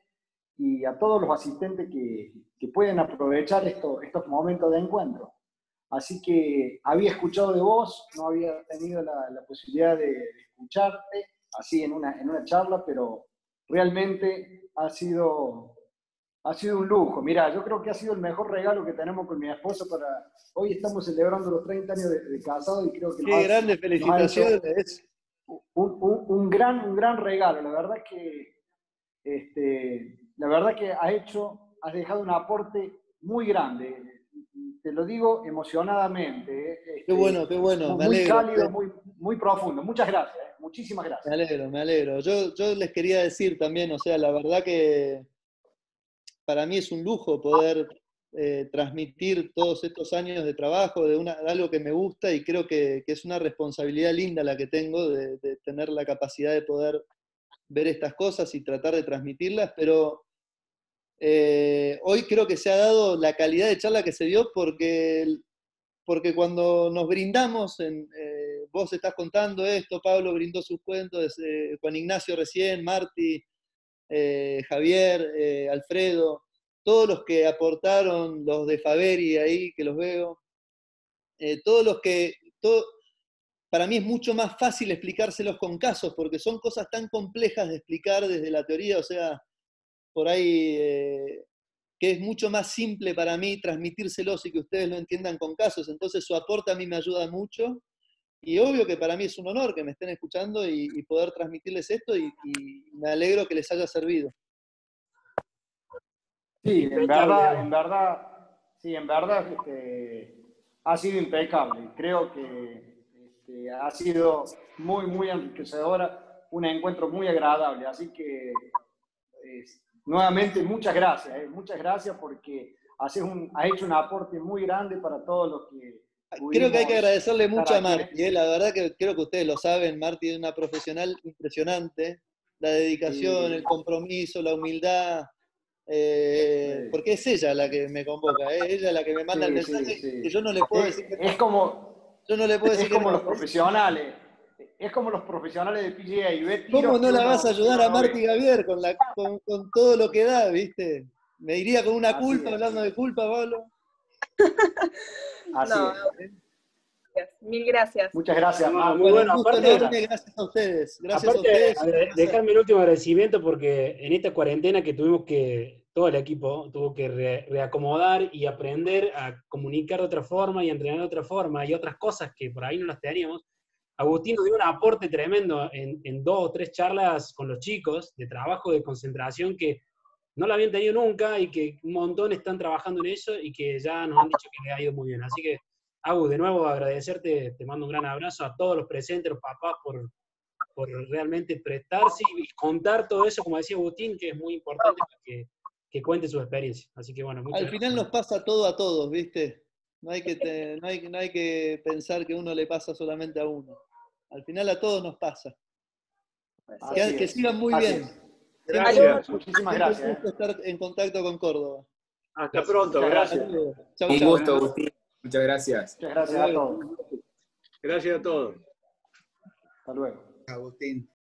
y a todos los asistentes que pueden aprovechar estos momentos de encuentro. Así que había escuchado de vos, no había tenido la posibilidad de escucharte así en una charla, pero realmente ha sido un lujo. Mirá, yo creo que ha sido el mejor regalo que tenemos con mi esposa hoy estamos celebrando los 30 años de casado, y creo que ¡Qué grandes felicitaciones! Un gran regalo. La verdad que has dejado un aporte muy grande. Te lo digo emocionadamente. Qué bueno, me alegro. Muy cálido, muy profundo. Muchas gracias, muchísimas gracias. Me alegro. Yo les quería decir también, o sea, la verdad que para mí es un lujo poder transmitir todos estos años de trabajo de algo que me gusta, y creo que es una responsabilidad linda la que tengo de tener la capacidad de poder ver estas cosas y tratar de transmitirlas, pero hoy creo que se ha dado la calidad de charla que se dio porque cuando nos brindamos, vos estás contando esto, Pablo brindó sus cuentos, Juan Ignacio recién, Marti, Javier, Alfredo, todos los que aportaron, los de Faveri ahí, que los veo, para mí es mucho más fácil explicárselos con casos, porque son cosas tan complejas de explicar desde la teoría, o sea, por ahí que es mucho más simple para mí transmitírselos y que ustedes lo entiendan con casos. Entonces su aporte a mí me ayuda mucho, y obvio que para mí es un honor que me estén escuchando y poder transmitirles esto, y me alegro que les haya servido. Sí, en verdad, ha sido impecable. Creo que ha sido muy, muy enriquecedora, un encuentro muy agradable. Así que, nuevamente, muchas gracias porque has hecho un aporte muy grande para todos los que... Creo que hay que agradecerle mucho a aquí. Marti, la verdad que creo que ustedes lo saben, Marti es una profesional impresionante, la dedicación, el compromiso, la humildad, porque es ella la que me convoca, ella la que me manda el mensaje, que yo no le puedo decir que es como, yo no le puedo decir es como que los profesionales, es como los profesionales de PGA. ¿Cómo no la vas a ayudar a Marti Gavier con todo lo que da, viste? Me iría con una culpa, hablando de culpa, Pablo. Así es. Mil gracias. Muchas gracias, Marco. Muy bueno, aparte, gracias a ustedes. Gracias aparte, a ustedes. Dejarme el último agradecimiento porque en esta cuarentena que todo el equipo tuvo que reacomodar y aprender a comunicar de otra forma y entrenar de otra forma y otras cosas que por ahí no las teníamos. Agustín nos dio un aporte tremendo en 2 o 3 charlas con los chicos de trabajo, de concentración, que no lo habían tenido nunca y que un montón están trabajando en eso y que ya nos han dicho que les ha ido muy bien. Así que, Agus, de nuevo agradecerte, te mando un gran abrazo a todos los presentes, los papás, por realmente prestarse y contar todo eso, como decía Agustín, que es muy importante para que cuente su experiencia. Así que bueno, al final nos pasa todo a todos, ¿viste? No hay que pensar que uno le pasa solamente a uno. Al final a todos nos pasa. Que sigan muy bien. Gracias. Muchísimas gracias. Un gusto estar en contacto con Córdoba. Hasta pronto, gracias. Un gusto, Agustín. Muchas gracias. Muchas gracias a todos. Gracias a todos. Hasta luego. Agustín.